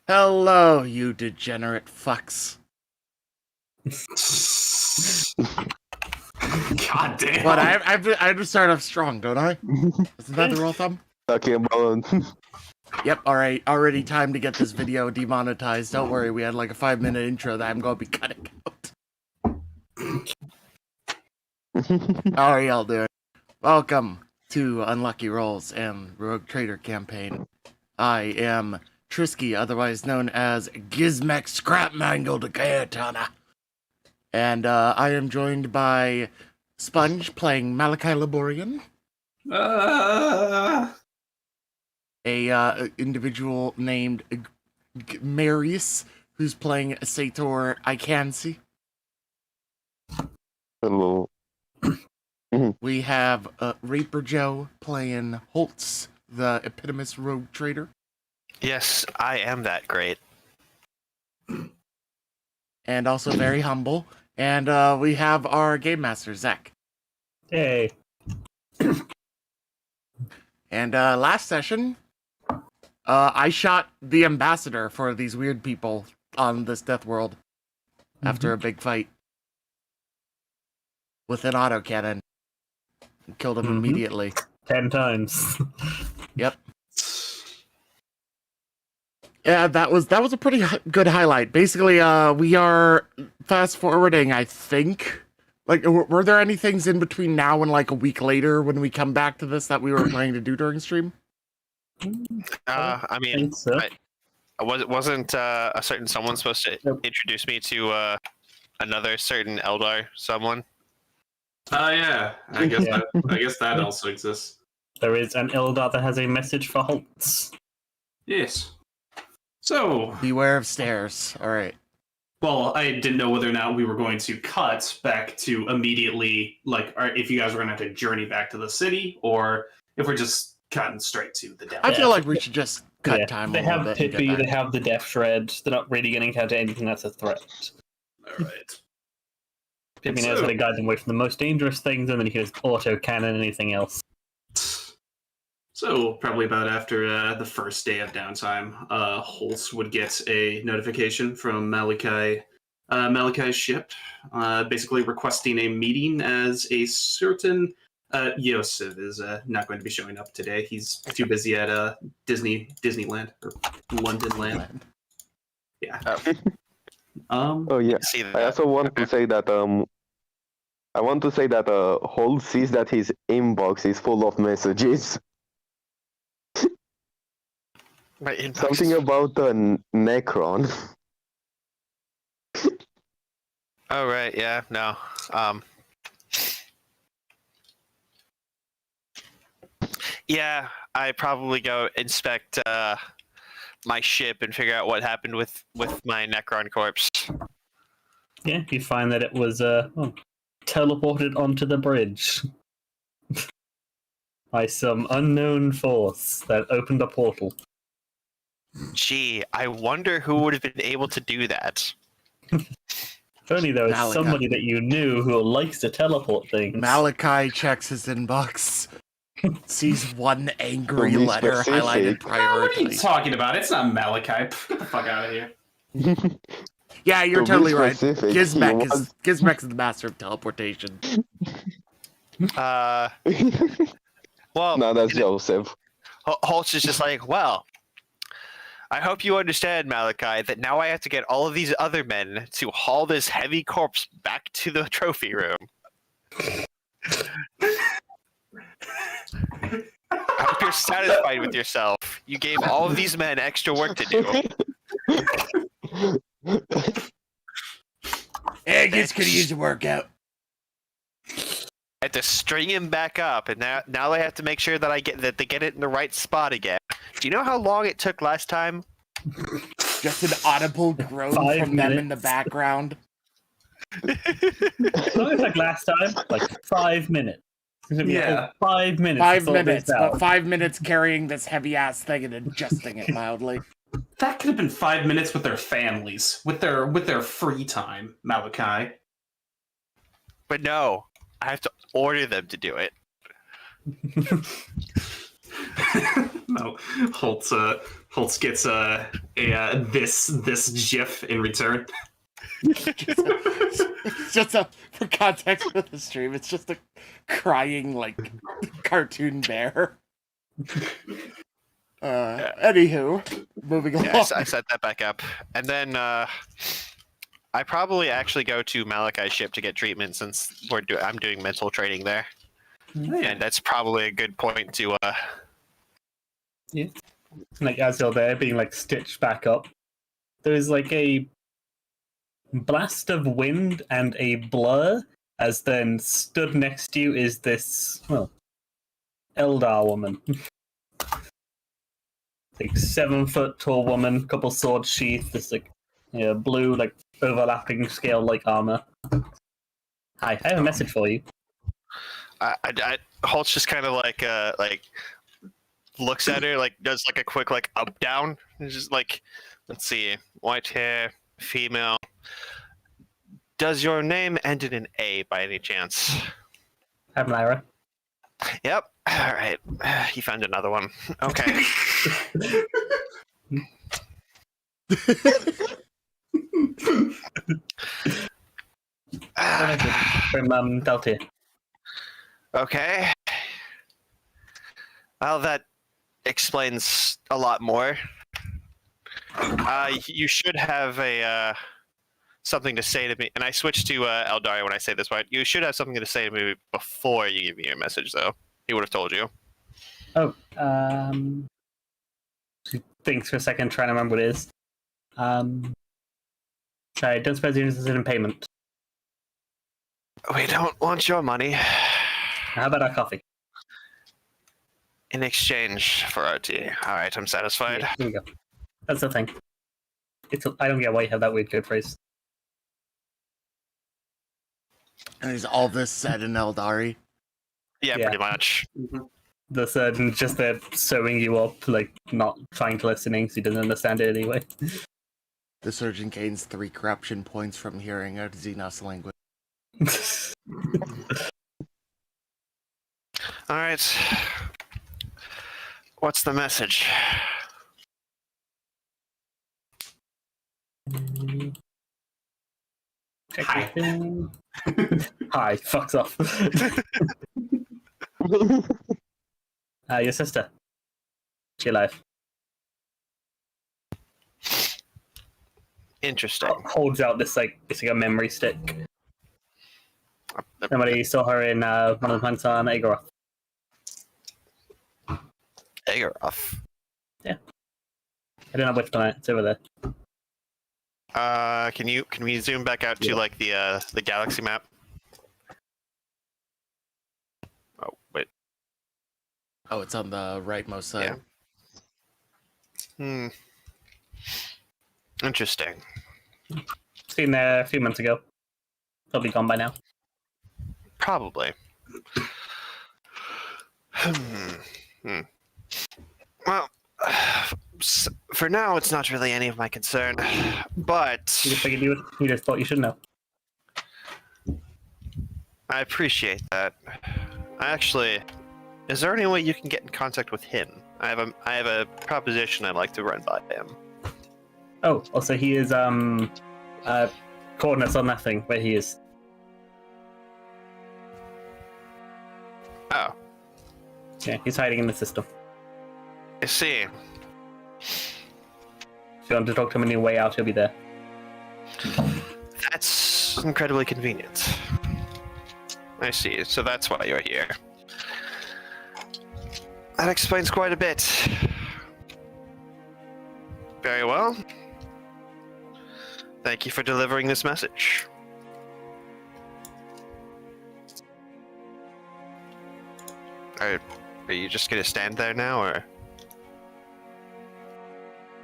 Hello, you degenerate fucks. God damn. What, I have to start off strong, don't I? Isn't that the rule of thumb? Talking about Yep, alright. Already time to get this video demonetized. Don't worry, we had like a 5-minute intro that I'm going to be cutting out. How are y'all doing? Welcome to Unlucky Rolls and Rogue Trader campaign. I am Trisky, otherwise known as Gizmek Scrapmangle de Cayetana. And I am joined by Sponge playing Malachi Laborian. A individual named Marius, who's playing Sator Icansi. hello. We have Raper Joe playing Holtz, the epitomous rogue trader. Yes, I am that great. And also very humble. And we have our game master, Zach. Hey. And last session, I shot the ambassador for these weird people on this death world after a big fight with an autocannon. Killed him immediately. 10 times. Yep. Yeah, that was a pretty good highlight. Basically, we are fast forwarding, I think. Like, were there any things in between now and like a week later when we come back to this that we were planning to do during stream? I mean, so. wasn't a certain someone supposed to introduce me to another certain Eldar someone? Yeah. I guess that also exists. There is an Eldar that has a message for Holtz. Yes. So, Beware of stairs. All right. well, I didn't know whether or not we were going to cut back to immediately, like, or if you guys were going to have to journey back to the city, or if we're just cutting straight to the death. I feel like we should just cut time They a little have bit. and Pippi, get they back. have the Death Shred. They're not really going to encounter anything that's a threat. Alright. Pippi knows how to guide them away from the most dangerous things, and then he can just auto-cannon anything else. So, probably about after the first day of downtime, Holtz would get a notification from Malachi's ship, basically requesting a meeting as a certain Yosef is not going to be showing up today. He's too busy at Disneyland, or London Land. Yeah. Oh yeah. See that? I also want to say that Holt sees that his inbox is full of messages. My inbox. Something about the Necron. Oh right, yeah, no. Yeah, I probably go inspect my ship and figure out what happened with my Necron corpse. Yeah, you find that it was teleported onto the bridge by some unknown force that opened a portal. Gee, I wonder who would have been able to do that. If only there was Malachi. somebody that you knew who likes to teleport things. Malachi checks his inbox, sees one angry Don't be letter specific. highlighted What are you priority. talking about? It's not Malachi. Get the fuck out of here. Yeah, you're To be totally right. specific, Gizmek is the master of teleportation. Well, No, that's Joseph. Holtz is just like, well, I hope you understand, Malachi, that now I have to get all of these other men to haul this heavy corpse back to the trophy room. I hope you're satisfied with yourself. You gave all of these men extra work to do. Yeah, Giz could use a workout. I had to string him back up, and now I have to make sure that they get it in the right spot again. Do you know how long it took last time? Just an audible groan 5 from them in the minutes. background. How like last time? Like 5 minutes. It's gonna be a Yeah. whole 5 minutes. 5 to sort minutes, this out. but 5 minutes carrying this heavy ass thing and adjusting it mildly. That could have been 5 minutes with their families, with their free time, Malachi. But no, I have to order them to do it. No, Holtz Holtz gets this GIF in return. It's just for context for the stream, it's just a crying, like, cartoon bear. Anywho, moving along. Yeah, I set that back up, and then I probably actually go to Malachi's ship to get treatment since I'm doing mental training there, and that's probably a good point to. Yeah. Like as you're there, being like stitched back up, there's like a blast of wind and a blur. As then stood next to you is this Eldar woman. Like 7 foot tall woman, couple sword sheath, this like blue like overlapping scale like armor. Hi, I have a message for you. Holtz just kind of like looks at her, like does like a quick like up down. It's just like, let's see, white hair, female. Does your name end in an A by any chance? I'm Lyra. Yep. All right. He found another one. Okay. From Delta. Okay. Well, that explains a lot more. You should have a something to say to me, and I switch to Eldari when I say this part. You should have something to say to me before you give me your message, though. He would have told you. Oh, she thinks for a second, trying to remember what it is. I don't suppose you're interested in payment. We don't want your money. How about our coffee? In exchange for our tea. All right, I'm satisfied. Yeah, here we go. That's the thing. I don't get why you have that weird code phrase. And is all this said in Eldari? Yeah, Yeah. pretty much. The surgeon just there sewing you up, like not trying to listening, so he doesn't understand it anyway. The surgeon gains 3 corruption points from hearing a Xenos language. All right. What's the message? Check Hi. your thing. Hi, fucks off. Your sister. She alive. Interesting. Holds out this like it's like a memory stick. Somebody saw her in one of the plants on Agoroth. Agoroth. I don't have whiffed on it. It's over there. Can we zoom back out to like the galaxy map? Oh wait. Oh, it's on the rightmost side. Yeah. Interesting. Seen there a few months ago. Probably gone by now. Probably. Well, for now, it's not really any of my concern, but You just figured you just thought you should know. I appreciate that. Actually, is there any way you can get in contact with him? I have a proposition I'd like to run by him. Oh, also he is coordinates on nothing where he is. Oh, Yeah, he's hiding in the system. I see. If you want to talk to him on your way out, he'll be there. That's incredibly convenient. I see. So that's why you're here. That explains quite a bit. Very well. Thank you for delivering this message. Are you just gonna stand there now, or?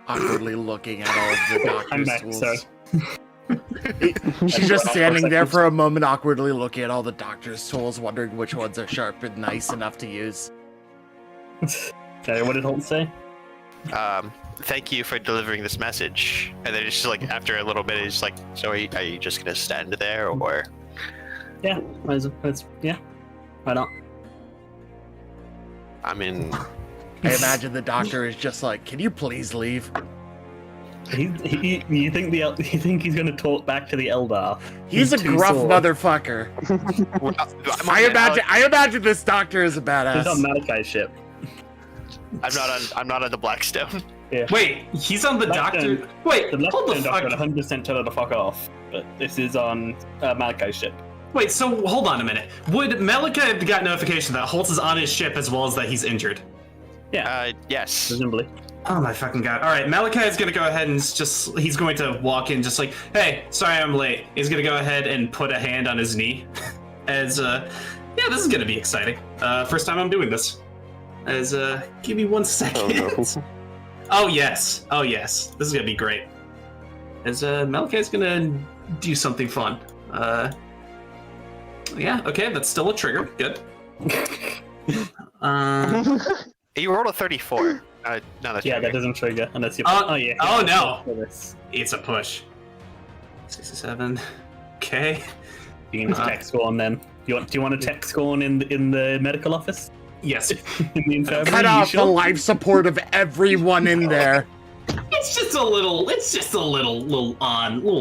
Awkwardly looking at all of the I'm doctor's back, tools. sorry. She's just standing there for a moment, awkwardly looking at all the doctor's tools, wondering which ones are sharp and nice enough to use. Okay, what did Holt say? Thank you for delivering this message. And then it's just like after a little bit, it's like, so are you just gonna stand there, or? Yeah, yeah, why not? I mean, I imagine the doctor is just like, can you please leave? You think he's gonna talk back to the Eldar? He's a too gruff sore. motherfucker. I imagine this doctor is a He's on badass. Malachi's ship. I'm not on the Blackstone. Yeah. Wait, he's on the Blackstone- doctor. Wait, The hold the Blackstone doctor fuck. 100% tell her to fuck off, but this is on Malachi's ship. Wait, so hold on a minute. Would Malachi have got notification that Holtz is on his ship as well as that he's injured? Yes. Presumably. Oh my fucking god. Alright, Malachi is gonna go ahead and he's going to walk in just like, hey, sorry I'm late. He's gonna go ahead and put a hand on his knee. As, yeah, this is gonna be exciting. First time I'm doing this. As, give me 1 second. Oh, no. Oh yes, this is gonna be great. As Malachi's gonna do something fun. Yeah, okay, that's still a trigger. Good. You rolled a 34. No, that's Yeah, that doesn't trigger unless you. Oh, yeah. oh, no. For this. It's a push. 67. Okay. You can just text Scorn then. Do you want to text Scorn in the medical office? Yes. In the infirmary? Cut You off the sure? life support of everyone in there. It's just a little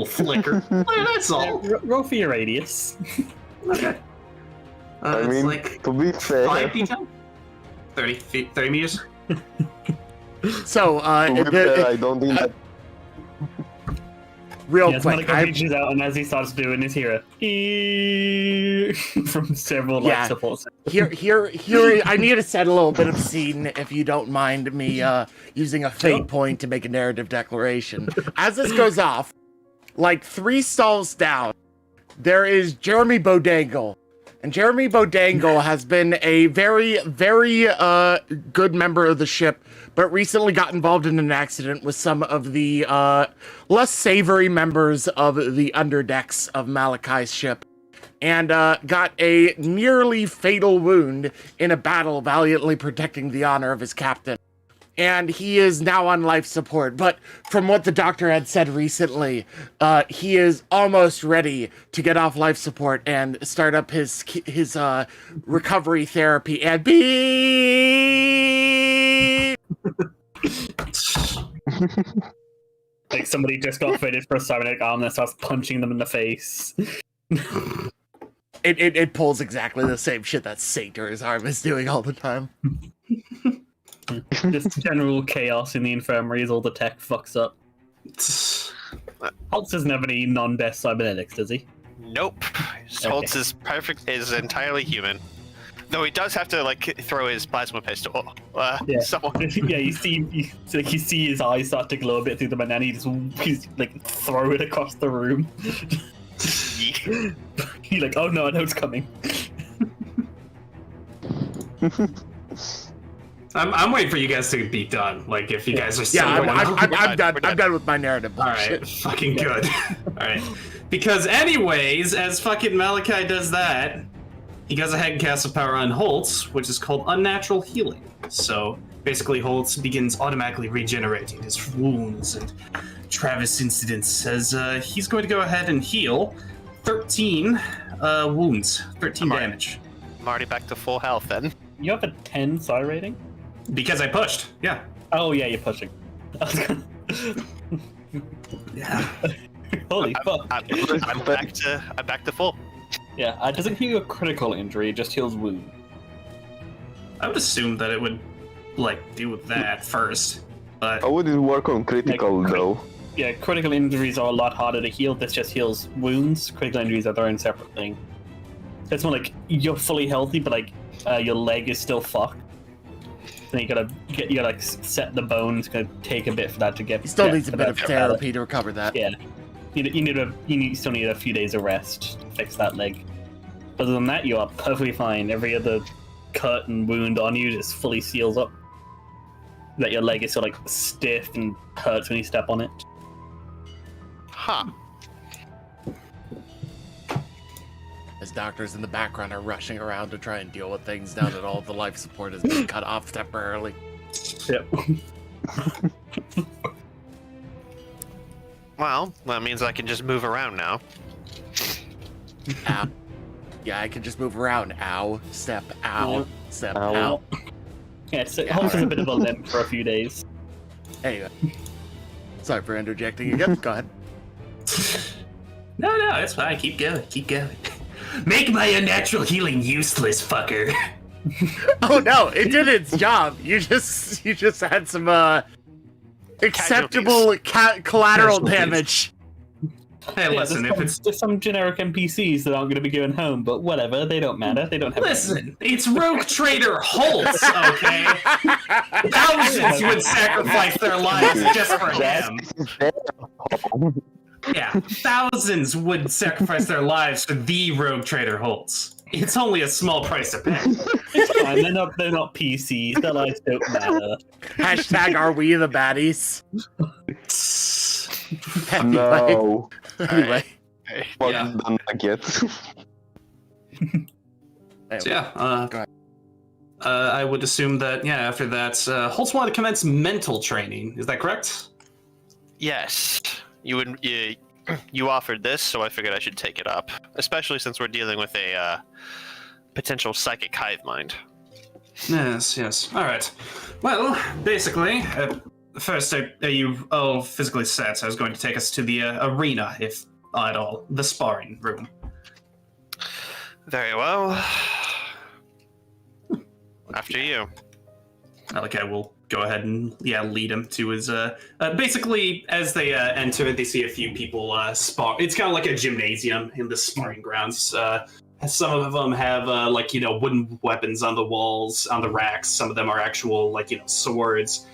flicker. That's all. Roll for your radius. Okay. I It's mean, like to be fair, 5 feet down? 30 feet, 30 meters? So, to be fair, I don't think that real Yes, quick, Monica reaches out, and as he starts doing his hear from several life Yeah. supports. here, I need to set a little bit of scene, if you don't mind me using a fate point to make a narrative declaration. As this goes off, like 3 stalls down, there is Jeremy Bodangle. And Jeremy Bodangle has been a very, very good member of the ship, but recently got involved in an accident with some of the less savory members of the underdecks of Malachi's ship, and got a nearly fatal wound in a battle valiantly protecting the honor of his captain. And he is now on life support, but from what the doctor had said recently, he is almost ready to get off life support and start up his recovery therapy and be. Like somebody just got fitted for a cybernetic arm that starts punching them in the face. It pulls exactly the same shit that Sator's arm is doing all the time. Just general chaos in the infirmary as all the tech fucks up. Holtz doesn't have any non-death cybernetics, does he? Nope. Holtz is entirely human. Though he does have to like throw his plasma pistol. Yeah. Someone. Yeah, you see his eyes start to glow a bit through the banana. He's like throw it across the room. He's like, oh no, I know it's coming. I'm waiting for you guys to be done. Like, if you guys are still Yeah, going I'm done. I'm done with my narrative bullshit. Alright, fucking good. Alright. Because anyways, as fucking Malachi does that, he goes ahead and casts a power on Holtz, which is called Unnatural Healing. So, basically Holtz begins automatically regenerating his wounds, and Travis Incident says he's going to go ahead and heal 13 wounds, 13 Alright. damage. I'm already back to full health then. You have a 10 psi rating? Because I pushed, yeah. Oh yeah, you're pushing. Yeah. Holy fuck. I'm back to full. Yeah, it doesn't heal a critical injury, it just heals wound. I would assume that it would, like, do that first, but how would it work on critical Like, though? Yeah, critical injuries are a lot harder to heal. This just heals wounds. Critical injuries are their own separate thing. It's more like you're fully healthy, but like your leg is still fucked. Then you gotta like set the bone. It's gonna take a bit for that to get. He still get needs a for bit that of to get better. therapy to recover that. Yeah, you still need a few days of rest to fix that leg. Other than that, you are perfectly fine. Every other cut and wound on you just fully seals up. That your leg is sort of like stiff and hurts when you step on it. Huh. As doctors in the background are rushing around to try and deal with things now that all of the life support has been cut off temporarily. Yep. Well, that means I can just move around now. Ow. Yeah, I can just move around. Ow. Step. Ow. Yeah. Step. Ow. Ow. Yeah, so Holtz is a bit of a limp for a few days. Anyway. Sorry for interjecting again. Go ahead. No, it's fine. Keep going. Make my unnatural healing useless, fucker. Oh no, it did its job. You just had some acceptable collateral damage. Hey, listen, there's some generic NPCs that aren't going to be going home, but whatever, they don't matter. They don't have. Listen, it's Rogue Trader Holtz, okay? Thousands would sacrifice their lives just for him. Yeah, thousands would sacrifice their lives for the Rogue Trader Holtz. It's only a small price to pay. It's fine. They're not PCs. Their lives don't matter. Hashtag are we the baddies? No. Anyway. Fuck Yeah. the nuggets. So yeah, Go ahead. I would assume that, yeah, after that, Holtz wanted to commence mental training. Is that correct? Yes, you offered this, so I figured I should take it up, especially since we're dealing with a potential psychic hive mind. Yes. All right. Well, basically, first, are you all physically set? I was going to take us to the arena, if at all, the sparring room. Very well. After you. Okay, we'll go ahead and lead him to his. Basically, as they enter, they see a few people spar. It's kind of like a gymnasium in the sparring grounds. Some of them have wooden weapons on the walls, on the racks. Some of them are actual swords.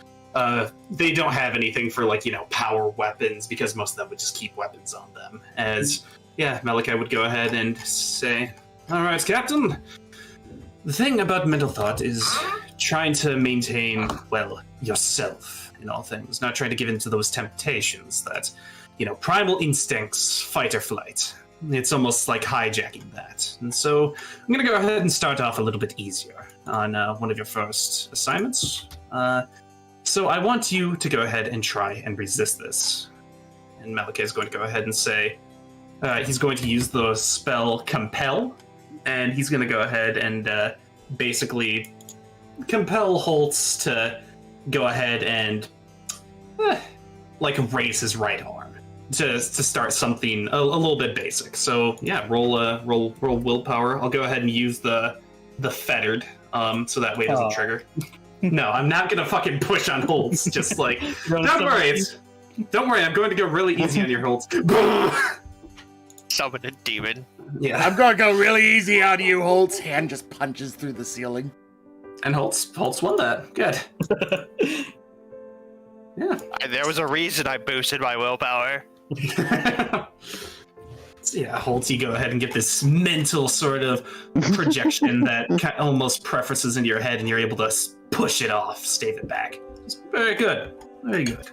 They don't have anything for power weapons because most of them would just keep weapons on them. As Malachi would go ahead and say, "All right, Captain. The thing about mental thought is trying to maintain, yourself in all things, not trying to give in to those temptations that, primal instincts, fight or flight. It's almost like hijacking that. And so I'm going to go ahead and start off a little bit easier on one of your first assignments. So I want you to go ahead and try and resist this." And Malachi is going to go ahead and say, he's going to use the spell Compel, and he's going to go ahead and basically compel Holtz to go ahead and raise his right arm to start something a little bit basic. So yeah, roll willpower. I'll go ahead and use the fettered, so that way it doesn't trigger. No, I'm not gonna fucking push on Holtz. Just don't worry, I'm going to go really easy on your Holtz. Summon a demon. Yeah, I'm gonna go really easy on you, Holtz. Hand just punches through the ceiling. and Holtz won that. Good. Yeah. There was a reason I boosted my willpower. So yeah, Holtz, you go ahead and get this mental sort of projection that almost prefaces into your head, and you're able to push it off, stave it back. It's very good. Very good.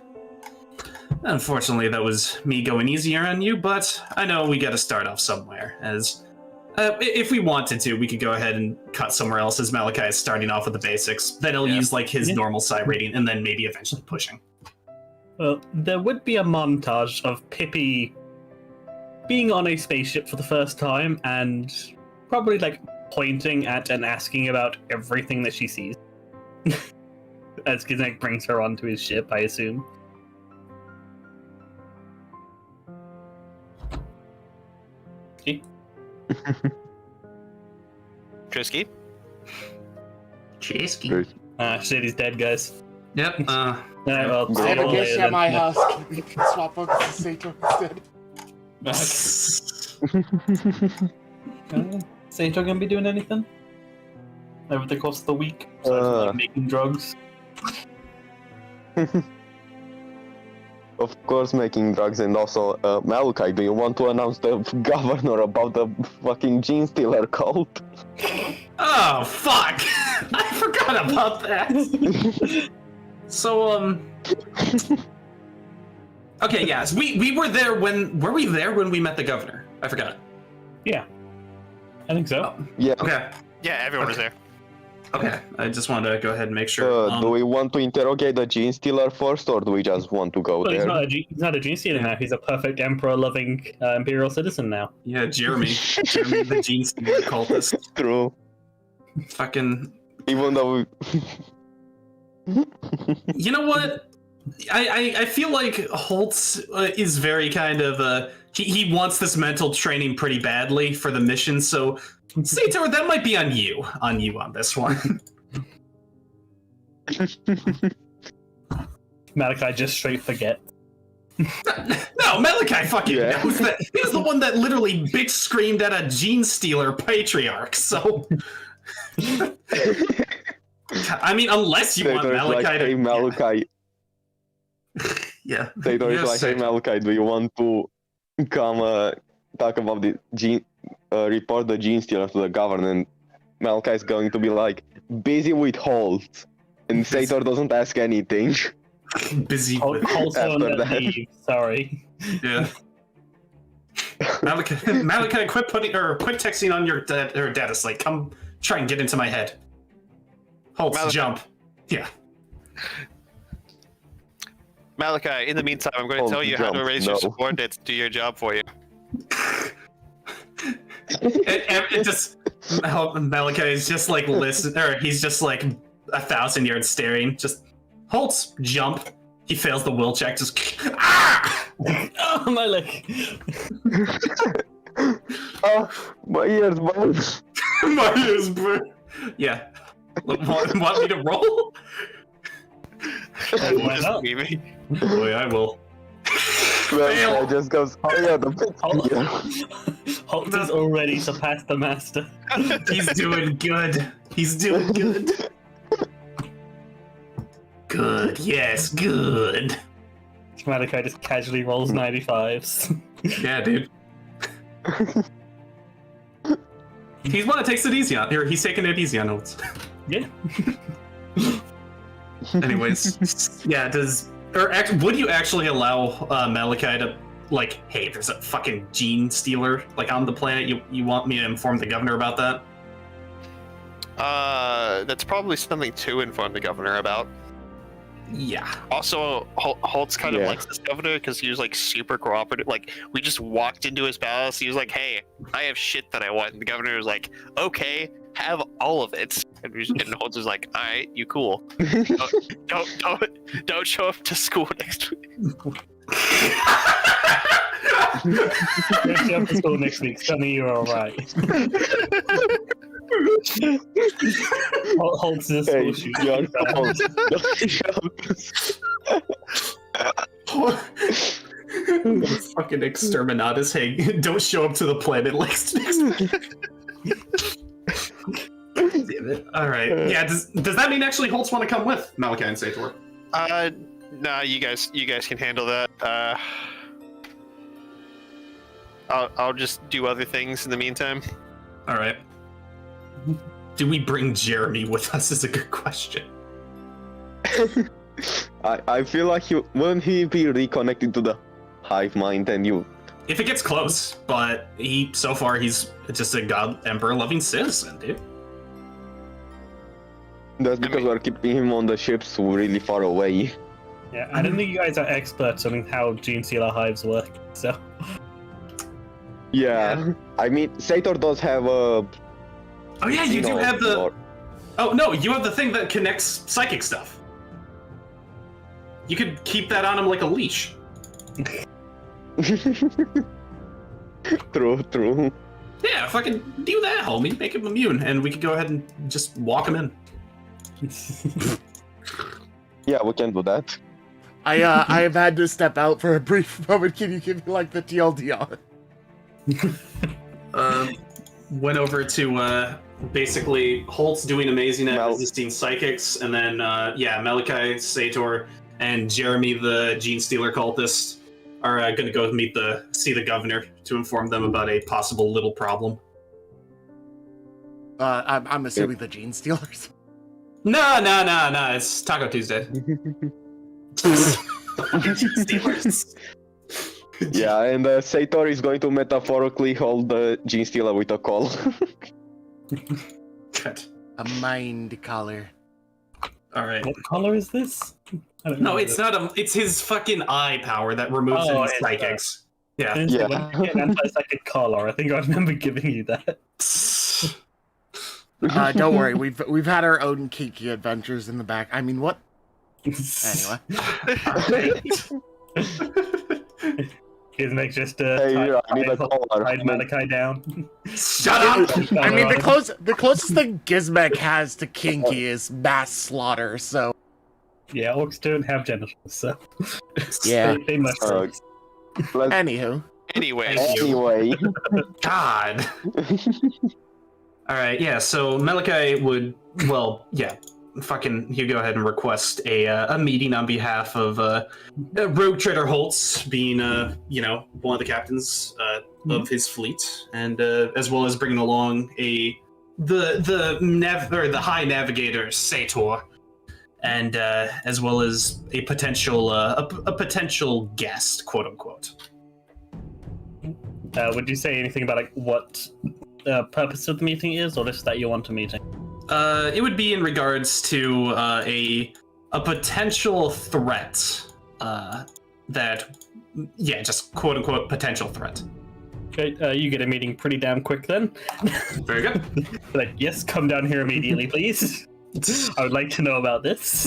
Unfortunately, that was me going easier on you, but I know we got to start off somewhere. As if we wanted to, we could go ahead and cut somewhere else, as Malachi is starting off with the basics. Then he'll use his normal psi rating, and then maybe eventually pushing. Well, there would be a montage of Pippi being on a spaceship for the first time and probably pointing at and asking about everything that she sees. As Gizmek brings her onto his ship, I assume. Trisky? Chesky. Shit, he's dead, guys. Yep. Well, Go. see you Never later guess then. my house. We can swap over to Sato instead. Sato gonna be doing anything over the course of the week? Making drugs? Of course, making drugs, and also, Malachi, do you want to announce the governor about the fucking gene stealer cult? Oh, fuck! I forgot about that. So, okay, yes, we were there were we there when we met the governor? I forgot. Yeah, I think so. Yeah. Okay, Yeah, everyone was there. okay. I just wanted to go ahead and make sure. Do we want to interrogate the gene stealer first, or do we just want to go Well, there? he's not a gene stealer now. He's a perfect emperor-loving imperial citizen now. Yeah, Jeremy the gene stealer cultist. True. Fucking. Even though You know what? I feel like Holtz is very kind of he wants this mental training pretty badly for the mission. So, Sator, that might be on you on this one. Malachi just straight forget. No, Malachi fucking knows that. He was the one that literally bitch screamed at a gene stealer patriarch. So, I mean, unless you want Sator is Malachi like, to. hey Malachi. Yeah. Sator is Yes, like, hey Sator. Malachi, do you want to come talk about the gene, report the gene stealer to the governor? And Malachi is going to be like, busy with Holt. And Sator doesn't ask anything. Busy with. Also on After the that. leave, sorry. Yeah. Malachi, quit texting on your data slate. Come try and get into my head. Holtz, jump. Yeah. Malachi, in the meantime, I'm going to Hold tell you how to jump, raise your no. subordinates to do your job for you. It just Malachi is just like listen, or he's just like 1,000 yards staring. Just Holtz, jump. He fails the will check. Just Oh, my leg. Oh, my ears, man. my ears burn. Yeah. Want me to roll? Why Just not? leave me. Boy, I will. Well, it just goes, oh yeah, the pit. Holt has already surpassed the master. He's doing good. He's doing good. Good. Yes, good. Malachi just casually rolls 95s. Yeah, dude. Takes it easy on. Or he's taking it easy on notes. Yeah. Anyways, yeah. Would you actually allow Malachi to like, hey, there's a fucking gene stealer like on the planet? You want me to inform the governor about that? That's probably something to inform the governor about. Yeah. Also, Holtz kind of Yeah. likes this governor because he was like super cooperative. Like, we just walked into his palace. He was like, "Hey, I have shit that I want." And the governor was like, "Okay, have all of it." And Holtz was like, "All right, you cool. Don't show up to school next week." Don't show up to school next week. Tell me you're alright. Holt's the Hey, school you're shooting. Fucking exterminatus. Hey, don't show up to the planet next week. Damn it. All right. Yeah. Does that mean actually Holtz want to come with Malachi and Sator? Nah, you guys can handle that. I'll just do other things in the meantime. All right. Do we bring Jeremy with us? Is a good question. I feel like wouldn't he be reconnected to the hive mind and you? If it gets close, but so far he's just a god emperor loving citizen, dude. That's because we're keeping him on the ships really far away. Yeah, I don't think you guys are experts on how gene stealer hives work, so. Yeah, I mean, Sator does have a. Oh yeah, you do have the. Oh no, you have the thing that connects psychic stuff. You could keep that on him like a leash. True. Yeah, fucking do that, homie. Make him immune, and we could go ahead and just walk him in. Yeah, we can do that. I have had to step out for a brief moment. Can you give me like the TLDR? Went over to basically Holtz doing amazing at Mal- resisting psychics, and then Malachi, Sator, and Jeremy, the gene stealer cultist, are going to go see the governor to inform them about a possible little problem. I'm assuming the gene stealers. No, it's Taco Tuesday. Fucking gene stealers. Yeah, and Sator is going to metaphorically hold the gene stealer with a call. Good. A mind collar. All right. What color is this? I don't know No, what it's not it's his fucking eye power that removes Oh, any it's psychics. Yeah. it is. Yeah. When you get an anti-psychic collar, I think I remember giving you that. Don't worry, we've had our own kinky adventures in the back. I mean, what Anyway. Gizmek just Hey, I need a collar. tied Malachi down. Shut up! I mean, the closest thing Gizmek has to kinky is mass slaughter, so... Yeah, orcs don't have genitals, so Yeah. they must. Let's- Anywho. Anyway, Anyway. God. All right, yeah. So Malachi would, you go ahead and request a meeting on behalf of Rogue Trader Holtz, being one of the captains of his fleet, and as well as bringing along the High Navigator Sator, and as well as a potential guest, quote unquote. Would you say anything about like what the purpose of the meeting is, or just that you want a meeting? It would be in regards to a potential threat. Just quote unquote potential threat. Okay, you get a meeting pretty damn quick then. Very good. Like, yes, come down here immediately, please. I would like to know about this.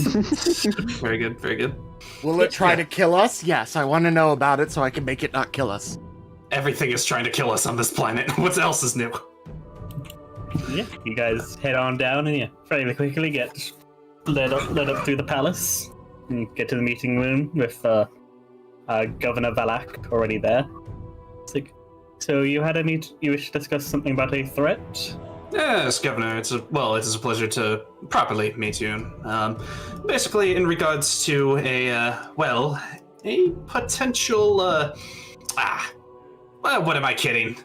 Very good. Very good. Will it try to kill us? Yes, I want to know about it so I can make it not kill us. Everything is trying to kill us on this planet. What else is new? Yeah, you guys head on down and fairly quickly get led up through the palace and get to the meeting room with Governor Valak already there. It's like, so you wish to discuss something about a threat? Yes, Governor. It's a pleasure to properly meet you. Basically, in regards to a potential. What am I kidding?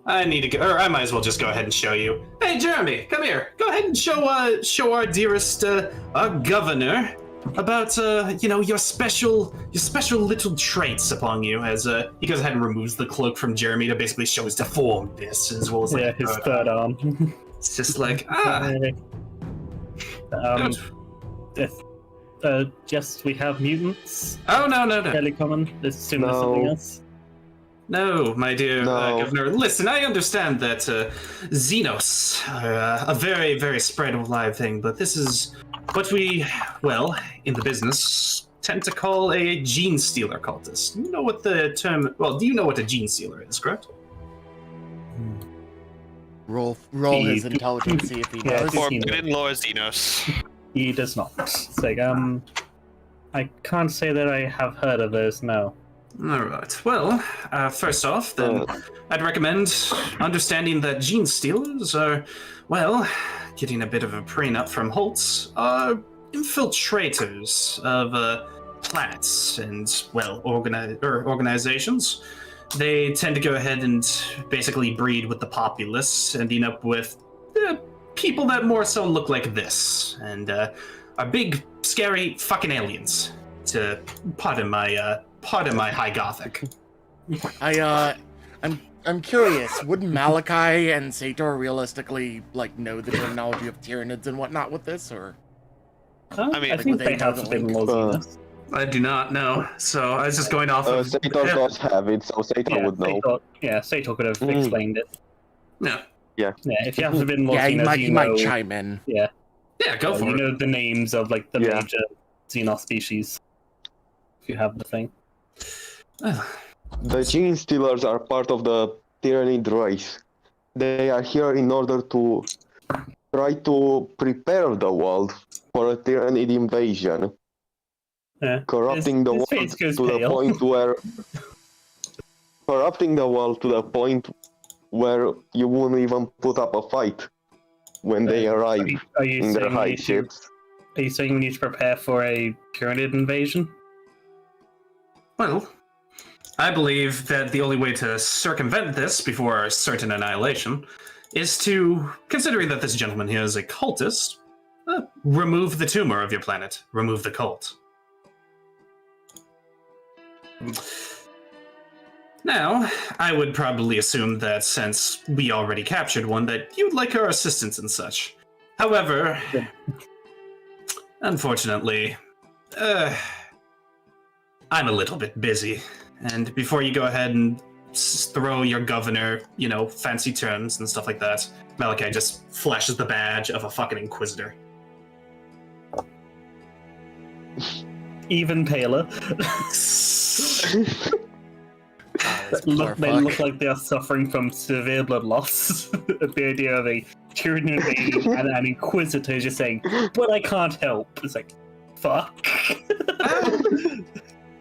I need to go, or I might as well just go ahead and show you. Hey, Jeremy, come here. Go ahead and show our dearest our governor about your special little traits upon you. As he goes ahead and removes the cloak from Jeremy to basically show his deformedness as well as His third arm. It's just like Just we have mutants. Oh no. Fairly common. Assume there's something else. No, my dear No. Governor. Listen, I understand that Xenos are a very, very spread alive thing, but this is what we, in the business, tend to call a gene stealer cultist. Do you know what the term? Well, do you know what a gene stealer is? Correct. Roll his intelligence, see if he knows. Forbidden Lore Xenos. He does not. It's like, I can't say that I have heard of those, no. All right. Well, first off, then I'd recommend understanding that gene stealers are, getting a bit of a prenup from Holtz, are infiltrators of planets and organizations. They tend to go ahead and basically breed with the populace, ending up with people that more so look like this, and are big, scary fucking aliens. To pardon my high gothic. I'm curious. Would Malachi and Sator realistically know the terminology of Tyranids and whatnot with this, or? I mean, I think they they have know the forbidden link. laws. I do not know, so I was just going off of. Sator does have it, so Sator would know. Sator could have explained it. Yeah. Yeah, if you have forbidden laws, Yeah, he might know, chime in. Yeah, go for you it. know the names of the major Xenos species. If you have the thing. The Gene Stealers are part of the Tyranid race. They are here in order to try to prepare the world for a Tyranid invasion. Corrupting the world face goes to the pale. point where you won't even put up a fight when they arrive Are you in their saying high ships. Are you saying we need to prepare for a Tyranid invasion? Well, I believe that the only way to circumvent this before certain annihilation is to, considering that this gentleman here is a cultist, remove the tumor of your planet. Remove the cult. Now, I would probably assume that since we already captured one, that you'd like our assistance and such. However, unfortunately, I'm a little bit busy. And before you go ahead and throw your governor, fancy terms and stuff like that, Malachi just flashes the badge of a fucking inquisitor. even paler. They look like they are suffering from severe blood loss at the idea of a Tyrion invading and an Inquisitor just saying, "But I can't help." It's like, fuck.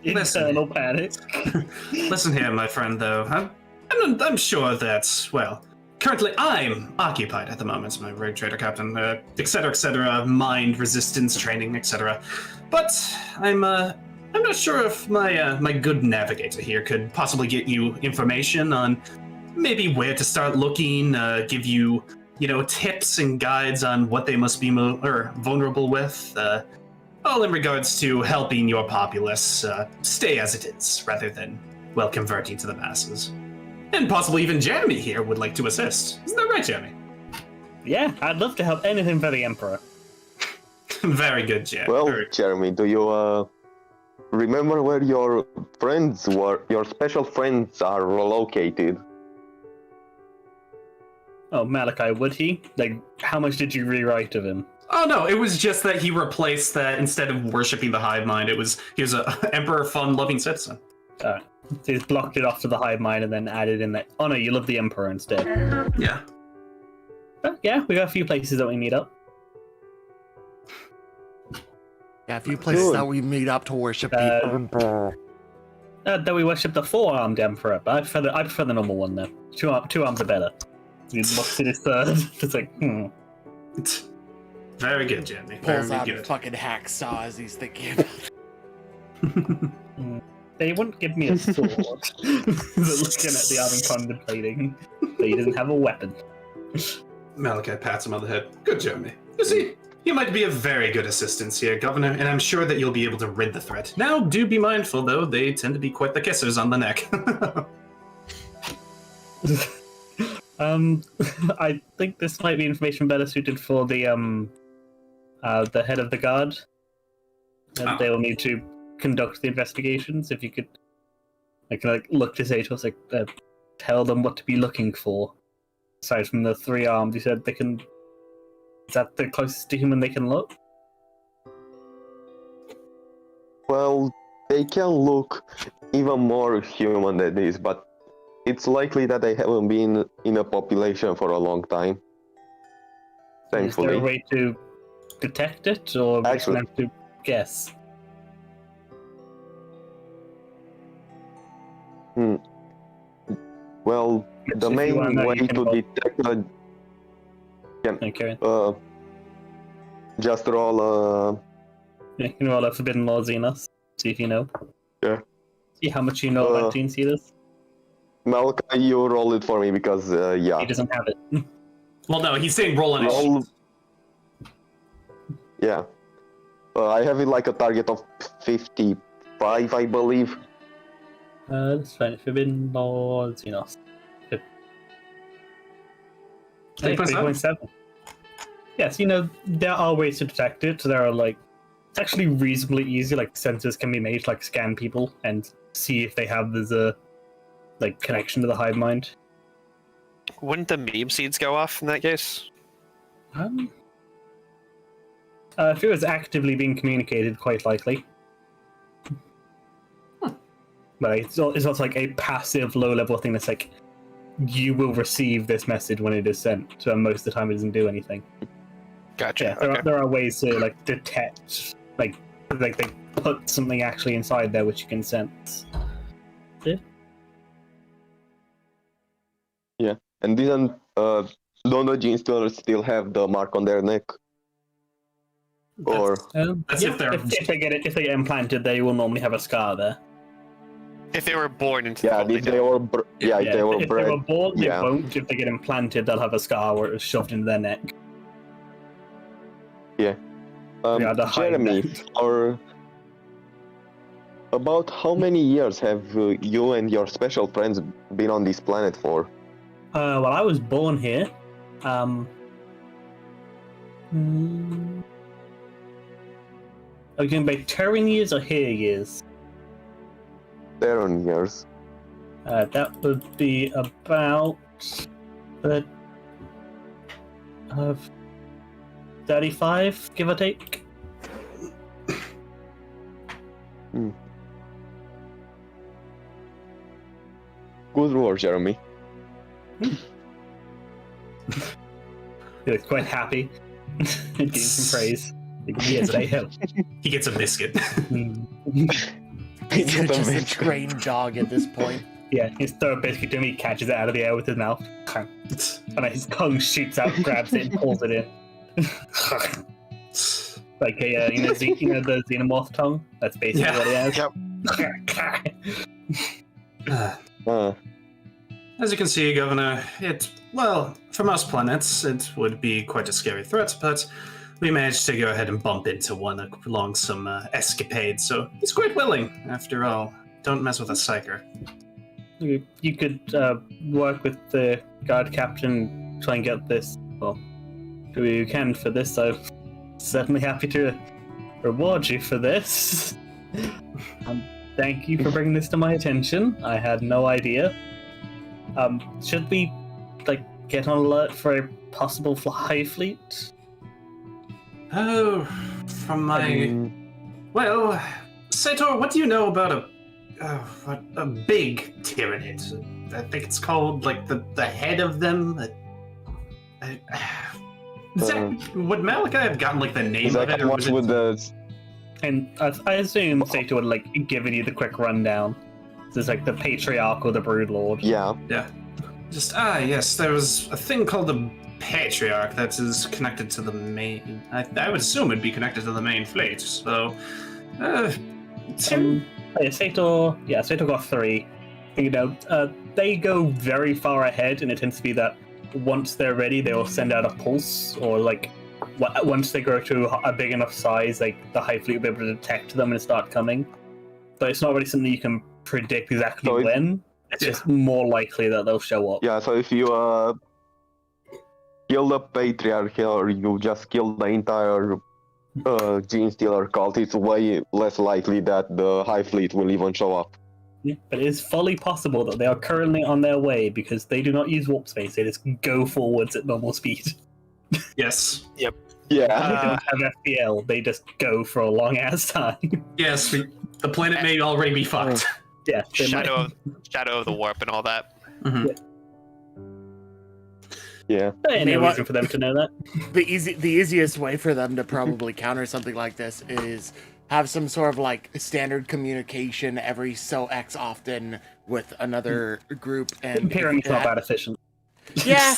Internal panic. Listen here, my friend. Though I'm sure that currently I'm occupied at the moment, my rogue trader captain, etc., mind resistance training, etc. But I'm not sure if my good navigator here could possibly get you information on maybe where to start looking, give you, tips and guides on what they must be vulnerable with, all in regards to helping your populace stay as it is, rather than, converting to the masses. And possibly even Jeremy here would like to assist. Isn't that right, Jeremy? Yeah, I'd love to help anything for the Emperor. Very good, Jeremy. Well, Jeremy, do you remember where your friends were? Your special friends are located. Oh, Malachi, would he? Like, how much did you rewrite of him? Oh no, it was just that he replaced that instead of worshipping the hive mind, he was an emperor fun-loving citizen. So he's blocked it off to the hive mind and then added in that, oh no, you love the Emperor instead. Yeah. But yeah, we got a few places that we meet up. Yeah, a few places that we meet up to worship the Emperor. That we worship the four-armed Emperor, but I prefer the normal one though. Two arms are better. He looks at his third. It's like, Very good, Jeremy. Pulls Very out a good. fucking hacksaw as he's thinking about it. They wouldn't give me a sword. They're looking at the other contemplating. But he doesn't have a weapon. Malachi pats him on the head. Good, Jeremy. You see, you might be a very good assistance here, Governor, and I'm sure that you'll be able to rid the threat. Now, do be mindful, though, they tend to be quite the kissers on the neck. I think this might be information better suited for the head of the guard. They will need to conduct the investigations. If you could, look to say to us, tell them what to be looking for. Aside from the three arms, you said they can. Is that the closest to human they can look? Well, they can look even more human than this, but it's likely that they haven't been in a population for a long time. Thankfully. Is there a way to detect it, or we just have to guess? Well, the main way to detect a... Okay. Just roll You can roll a Forbidden Law Xenos. See if you know. Yeah. See how much you know about Gene Seeders. Malachi, you roll it for me because, yeah. He doesn't have it. Well, no, he's saying roll an Roll... Yeah. I have it like a target of 55, I believe. That's fine. Forbidden Law Xenos. 3.7. Yes, there are ways to detect it. There are, it's actually reasonably easy. Sensors can be made to, scan people and see if they have this, connection to the hive mind. Wouldn't the meme seeds go off in that case? If it was actively being communicated, quite likely. But it's not a passive, low-level thing that's you will receive this message when it is sent. So most of the time, it doesn't do anything. Gotcha. Yeah, okay. there are ways to detect, they put something actually inside there which you can sense. Yeah, and don't the gene stealers still have the mark on their neck? Or That's if they're... if they get implanted, they will normally have a scar there. If they were born into yeah, the if they were bred. If they were born, they won't. If they get implanted, they'll have a scar where it's shoved into their neck. Yeah. Jeremy, or about how many years have you and your special friends been on this planet for? Well, I was born here. Are we going by Terran years or here years? Terran years. That would be about 35, give or take. Good roll, Jeremy. He looks quite happy. Getting some praise. Yes, I help. He gets a biscuit. He's Get a just a biscuit. trained dog at this point. Yeah, he's throw a biscuit to him, he catches it out of the air with his mouth. And his tongue shoots out, grabs it, and pulls it in. Like a, you know the xenomorph tongue? That's basically what it has. Yep. As you can see, Governor, for most planets, it would be quite a scary threat, but we managed to go ahead and bump into one along some escapade, so he's quite willing, after all. Don't mess with a psyker. You could work with the guard captain, try and get this, well, do what you can for this. I'm certainly happy to reward you for this. Thank you for bringing this to my attention. I had no idea. Should we, get on alert for a possible high fleet? Oh, from my... Well, Sator, what do you know about a big Tyranid? I think it's called, the head of them? Would Malachi have gotten, the name Is of that it? Or what was it... with the... And I assume Sator would, given you the quick rundown. So it's the Patriarch or the Broodlord. Yeah. Yeah. Yes, there was a thing called the Patriarch that is connected to the main... I would assume it'd be connected to the main fleet, so... Sator got 3. They go very far ahead, and it tends to be that once they're ready, they will send out a pulse, or once they grow to a big enough size, the Hive Fleet will be able to detect them and start coming. But it's not really something you can predict exactly when. It's just more likely that they'll show up. Yeah, so if you kill the Patriarch or you just kill the entire Gene Stealer cult, it's way less likely that the Hive Fleet will even show up. Yeah, but it is fully possible that they are currently on their way because they do not use warp space. They just go forwards at normal speed. Yes. Yeah. They don't have FPL. They just go for a long ass time. Yes, the planet may already be fucked. Yeah. Shadow of the warp and all that. Mm-hmm. Yeah. There's no reason for them to know that. The easiest way for them to probably counter something like this is have some sort of standard communication every so X often with another group, and Pyramid's not that efficient. Yeah.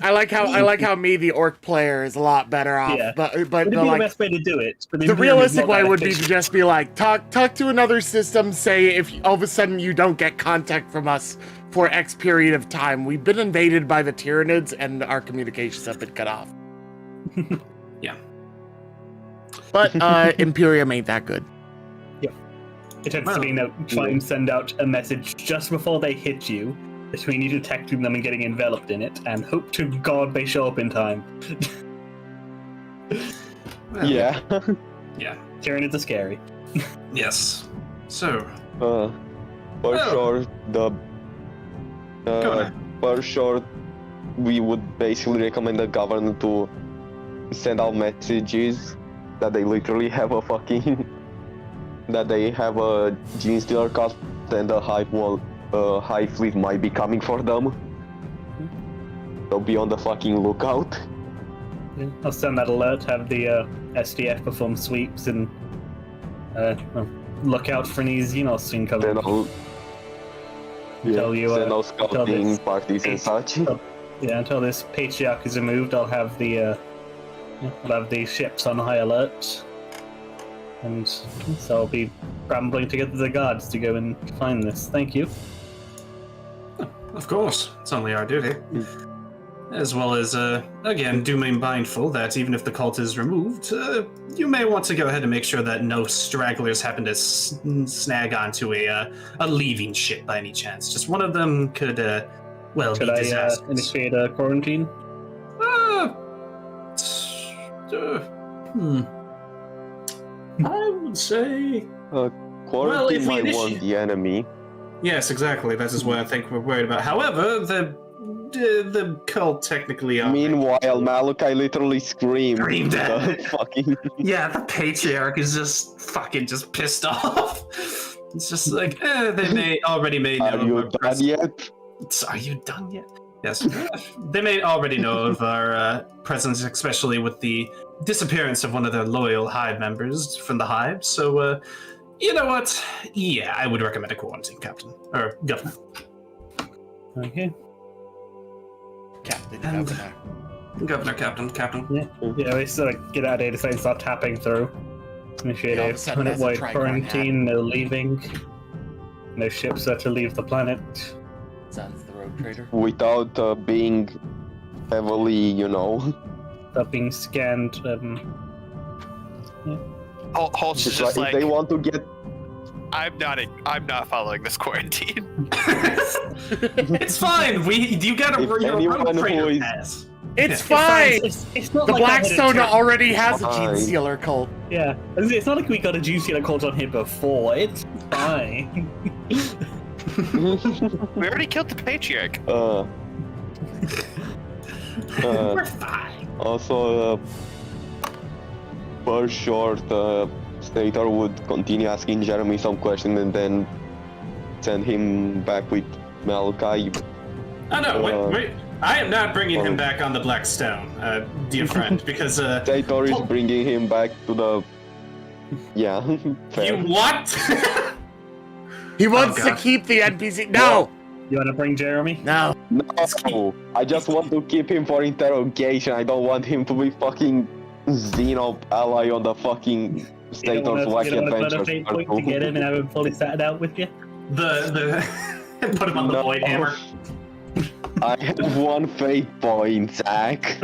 I like how me, the orc player, is a lot better off. Yeah. But It'd be the best way to do it. But the realistic way would be to just be talk to another system. Say if all of a sudden you don't get contact from us for X period of time, we've been invaded by the Tyranids and our communications have been cut off. Yeah. But Imperium ain't that good. It tends to be try and send out a message just before they hit you, between you detecting them and getting enveloped in it, and hope to God they show up in time. Yeah. Yeah. Tyranids are scary. Yes. So. Sure, for sure, we would basically recommend the governor to send out messages that they literally have a that they have a Gene Stealer cast and the Hive Fleet might be coming for them. So be on the fucking lookout. Yeah, I'll send that alert, have the SDF perform sweeps, and look out for any Xenos soon coming. Then I'll send out scouting parties and such. Until this Patriarch is removed, I'll have the ships on high alert. And so I'll be scrambling together the guards to go and find this. Thank you. Of course, it's only our duty. As well as, again, do be mindful that even if the cult is removed, you may want to go ahead and make sure that no stragglers happen to snag onto a leaving ship by any chance. Just one of them could, be disastrous. Should I initiate a quarantine? I would say... Quarantine might warn the enemy. Yes, exactly. That is what I think we're worried about. However, the cult technically. Meanwhile, Malachi literally screamed. Screamed at the it. fucking. Yeah, the patriarch is just fucking just pissed off. It's just like they may already made. Are you done yet? Are you done yet? Yes. They may already know of our presence, especially with the disappearance of one of their loyal hive members from the hive. So, you know what? Yeah, I would recommend a quarantine, Captain or Governor. Okay. Captain And- Governor. Governor, Captain. Yeah, we sort of get out of data and start tapping through. Initiate Yeah, all of a a sudden there's a planet-wide tricorn quarantine, no leaving. No ships are to leave the planet. Sounds the rogue trader. Without being heavily, Without being scanned. Holt's It's just like, like, if they want to get. I'm not following this quarantine. It's fine. You got a If rogue anyone who trader is- pass. It's Yeah. fine! It's not The like I had a Blackstone ter- already has a Fine. gene stealer cult. Yeah, it's not like we got a juicy cult on here before. It's fine. We already killed the patriarch. We're fine. Also, for short, Stator would continue asking Jeremy some questions and then send him back with Malachi. Oh no, wait. I am not bringing him back on the Blackstone, dear friend, because Stator is bringing him back to the. Yeah, fair. you what? He wants to God. keep the NPC. No! You want to bring Jeremy? No. No, I just want to keep him for interrogation. I don't want him to be fucking Xeno ally on the fucking Stator's you wacky don't want to put a adventures. fate point to get him and have him fully sat out with you? the put him on the No. void hammer. I have one fate point, Zach.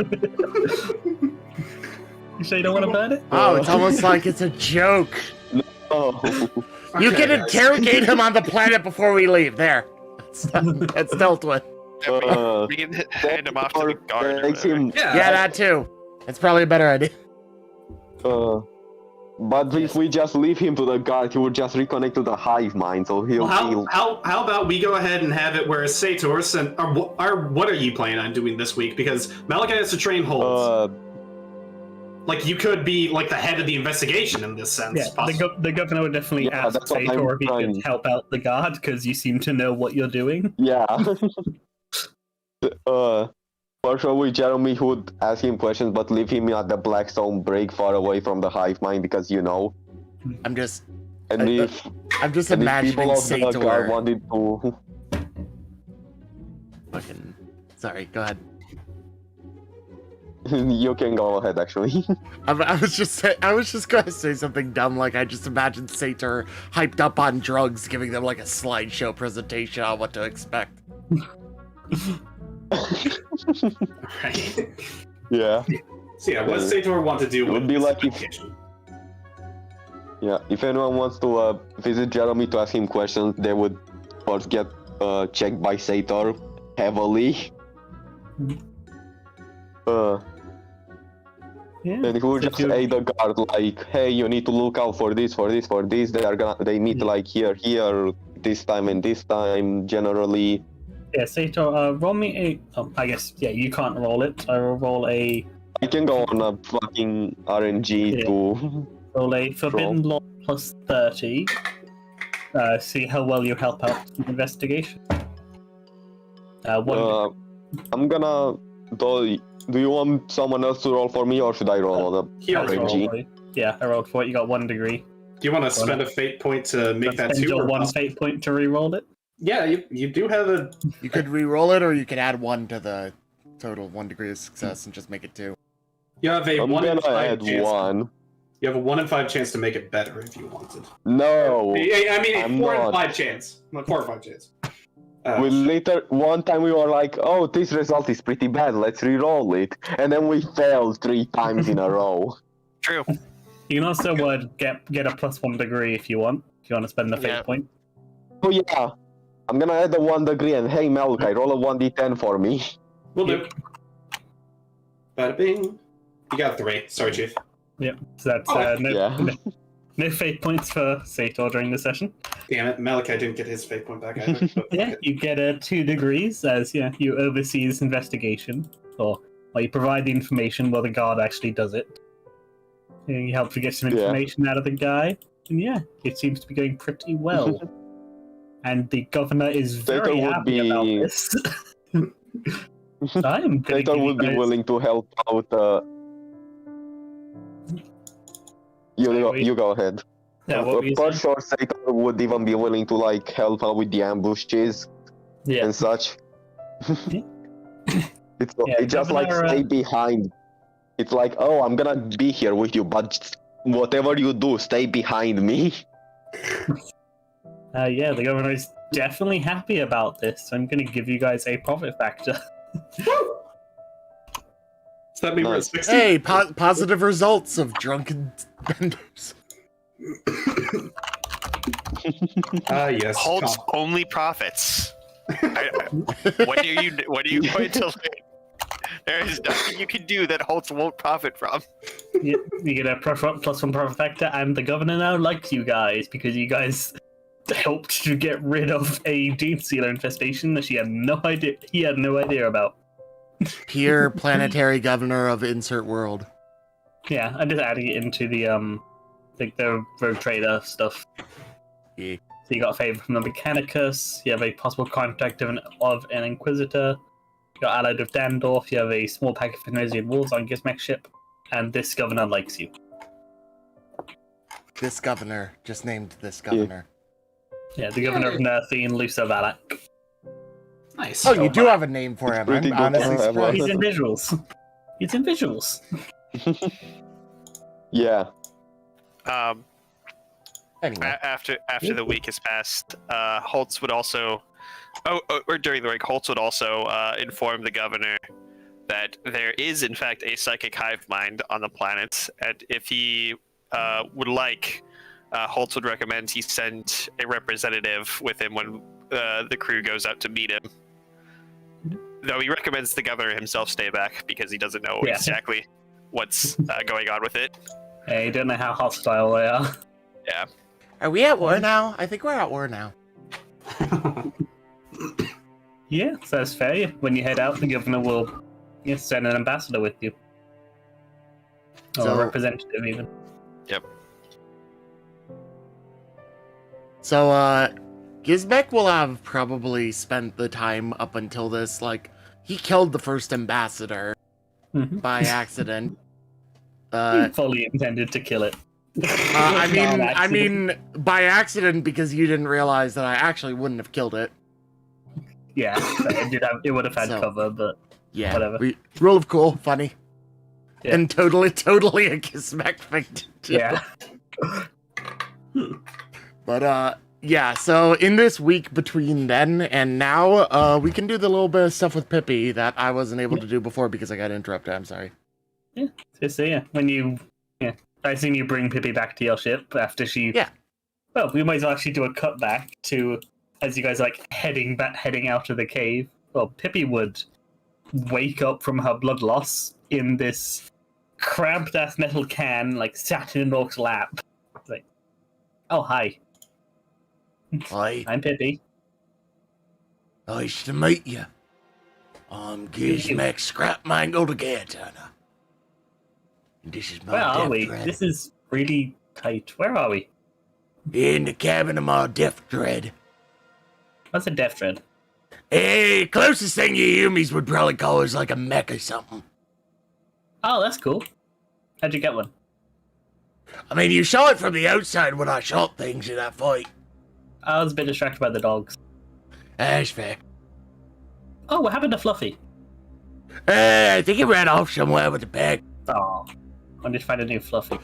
You sure you don't want to burn it? Oh, it's almost like it's a joke. Oh, You Okay, can guys. interrogate him on the planet before we leave. There. That's dealt with. We can hand him off to the guard. or makes whatever. him. Yeah, that too. It's probably a better idea. But if we just leave him to the guard, he would just reconnect to the hive mind, so he'll Well, feel. how about we go ahead and have it where Sator sent, or what are you planning on doing this week? Because Malachi has to train holds. Like you could be like the head of the investigation in this sense. Yeah, possibly. the governor would definitely Yeah, ask that's what Sator I'm if he trying. could help out the guard because you seem to know what you're doing. Yeah. For sure, with Jeremy, who would ask him questions, but leave him at the Blackstone break far away from the hive mind because I'm just And if I'm just and if imagining people of the guard Sator. wanted to. Fucking. Sorry, go ahead. You can go ahead, actually. I was just gonna say something dumb, like I just imagined Sator hyped up on drugs, giving them like a slideshow presentation on what to expect. Right. Yeah. So yeah, what does Sator want to do? It would with be this like if- investigation? Yeah, if anyone wants to visit Jeremy to ask him questions, they would first get checked by Sator heavily. Yeah. And he would So just if you- say the guard like, hey, you need to look out for this, for this, for this. They meet like here, this time and this time, generally. Yeah, Sator, roll me a. Oh, I guess, yeah, you can't roll it. I will roll a I can go on a fucking RNG Yeah. to. Forbidden Law plus 30. See how well you help out the investigation. One. I'm gonna. Do you want someone else to roll for me, or should I roll on He a also roll RNG? for you. Yeah, I rolled for it. You got 1 degree. Do you want to spend a fate point to make that Spend two? your or 1 possible- fate point to re-roll it. Yeah, you do have a. You could re-roll it, or you could add 1 to the total 1 degree of success and just make it 2. You have a I'm 1 in gonna 5 add chance. 1. You have a 1 in 5 chance to make it better if you wanted. No. I mean, a I'm 4 in not. 5 chance. Like 4 or 5 chance. One time we were like, oh, this result is pretty bad, let's re-roll it. And then we failed 3 times in a row. True. You can also get a plus 1 degree if you want. If you want to spend the fate Yeah. point. Oh yeah. I'm gonna add a 1 degree and hey Malachi, roll a 1d10 for me. Will do. Bada bing. You got 3. Sorry, Chief. Yep. So that's Oh, no, yeah. No fate points for Sator during the session. Damn it, Malachi didn't get his fate point back either. But Yeah, you get 2 degrees as you oversee this investigation, or you provide the information while the guard actually does it. You help to get some Yeah. information out of the guy, and it seems to be going pretty well. And the governor is Sator very would happy about be- this. I am gonna Sator give would be you guys... willing to help out. You go ahead. Yeah, what were you For saying? sure, Sator would even be willing to like help out with the ambushes Yeah. and such. Yeah, It's just like Governor, stay behind. It's like, oh, I'm gonna be here with you, but whatever you do, stay behind me. the governor is definitely happy about this. I'm going to give you guys a profit factor. does that mean we're at Nice. 60? Hey, positive results of drunken vendors. Yes. Holt's Tom. only profits. What are you going to learn? There is nothing you can do that Holtz won't profit from. You get a +1 profit factor, and the governor now likes you guys because you guys helped to get rid of a Gene Stealer infestation that he had no idea about. Pure planetary governor of insert world. Yeah, I'm just adding it into the rogue trader stuff. Yeah. So you got a favor from the Mechanicus, you have a possible contact of an Inquisitor, you got allied with Dandorf, you have a small pack of Venesian wolves on Gizmek's ship, and this governor likes you. This governor, just named this governor. Yeah, the governor of Nerthine, Lusa Valak. Nice. Oh, you do have a name for him. Pretty I'm good honestly to have one. He's surprised. in visuals. He's in visuals. Yeah. Anyway, After the week has passed, Holtz would also, or during the week, Holtz would also inform the governor that there is in fact a psychic hive mind on the planet, and if he would like, Holtz would recommend he send a representative with him when the crew goes out to meet him. Though he recommends the governor himself stay back because he doesn't know exactly what's going on with it. Yeah, you don't know how hostile they are. Yeah. are we at war now? I think we're at war now. Yeah, so that's fair. When you head out, the governor will send an ambassador with you. Or So- a representative, even. So, Gizmek will have probably spent the time up until this, like, he killed the first ambassador Mhm. by accident. He fully intended to kill it. I mean, by accident because you didn't realize that I actually wouldn't have killed it. Yeah, so it would have had So- cover, but Yeah, Whatever. Rule of cool, funny, Yeah. and totally a Gizmek thing to do. yeah. But yeah. So in this week between then and now, we can do the little bit of stuff with Pippi that I wasn't able to do before because I got interrupted. I'm sorry. So yeah, when I assume you bring Pippi back to your ship after she. Yeah. Well, we might as well actually do a cut back to as you guys are like heading out of the cave. Well, Pippi would wake up from her blood loss in this cramped ass metal can, like sat in an orc's lap. It's like, oh hi, Hi, I'm Pippi. nice to meet you. I'm Gizmek Scrapmangle the Gear Turner. And this is my Where are death we? dread. This is really tight. Where are we? In the cabin of my death dread. What's a death dread? Hey, closest thing you humans would probably call is like a mech or something. Oh, that's cool. How'd you get one? I mean, you saw it from the outside when I shot things in that fight. I was a bit distracted by the dogs. That's fair. Oh, what happened to Fluffy? I think he ran off somewhere with the pack. Oh, I need to find a new Fluffy.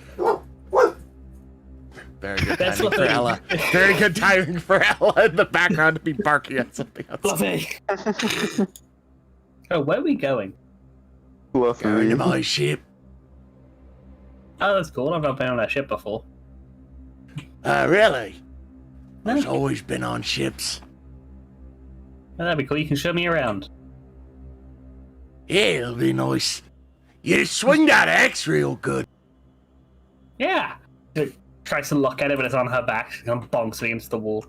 Very good That's timing for Fluffy. Ella. Very good timing for Ella in the background to be barking at something else. Fluffy! Oh, where are we going? Going to my ship. Oh, that's cool. I've not been on that ship before. Really? No. I've always been on ships. Oh, that'd be cool. You can show me around. Yeah, it'll be nice. You swing that axe real good. Yeah! tries to look at it, but it's on her back. She kind of bonks against the wall.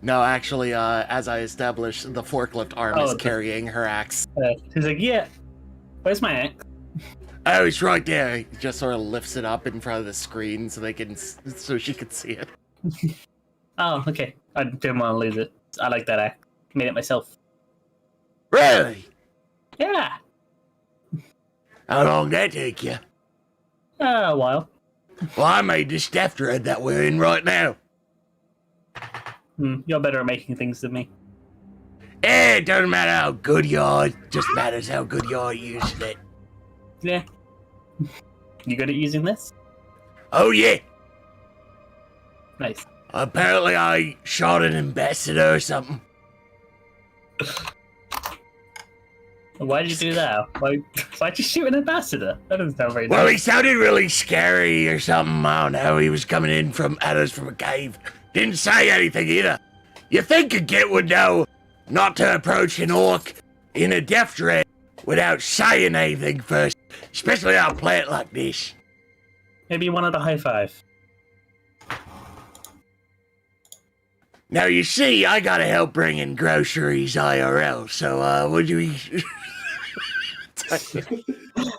No, actually, as I established, the forklift arm is carrying her axe. She's like, yeah, where's my axe? Oh, it's right there. He just sort of lifts it up in front of the screen so she can see it. Oh, okay. I didn't want to lose it. I like that axe. Made it myself. Really? Yeah. How long did that take you? A while. Well, I made this staff dread that we're in right now. You're better at making things than me. It doesn't matter how good you are, it just matters how good you are using it. Yeah. You good at using this? Oh, yeah. Nice. Apparently I shot an ambassador or something. Why did you do that? Why'd you shoot an ambassador? That doesn't sound very Well, nice. he sounded really scary or something. I don't know. He was coming in at us from a cave. Didn't say anything either. You think a git would know not to approach an orc in a death dread without saying anything first, especially on a planet like this. Maybe you wanted a high five. Now, you see, I gotta help bring in groceries IRL, so, would you...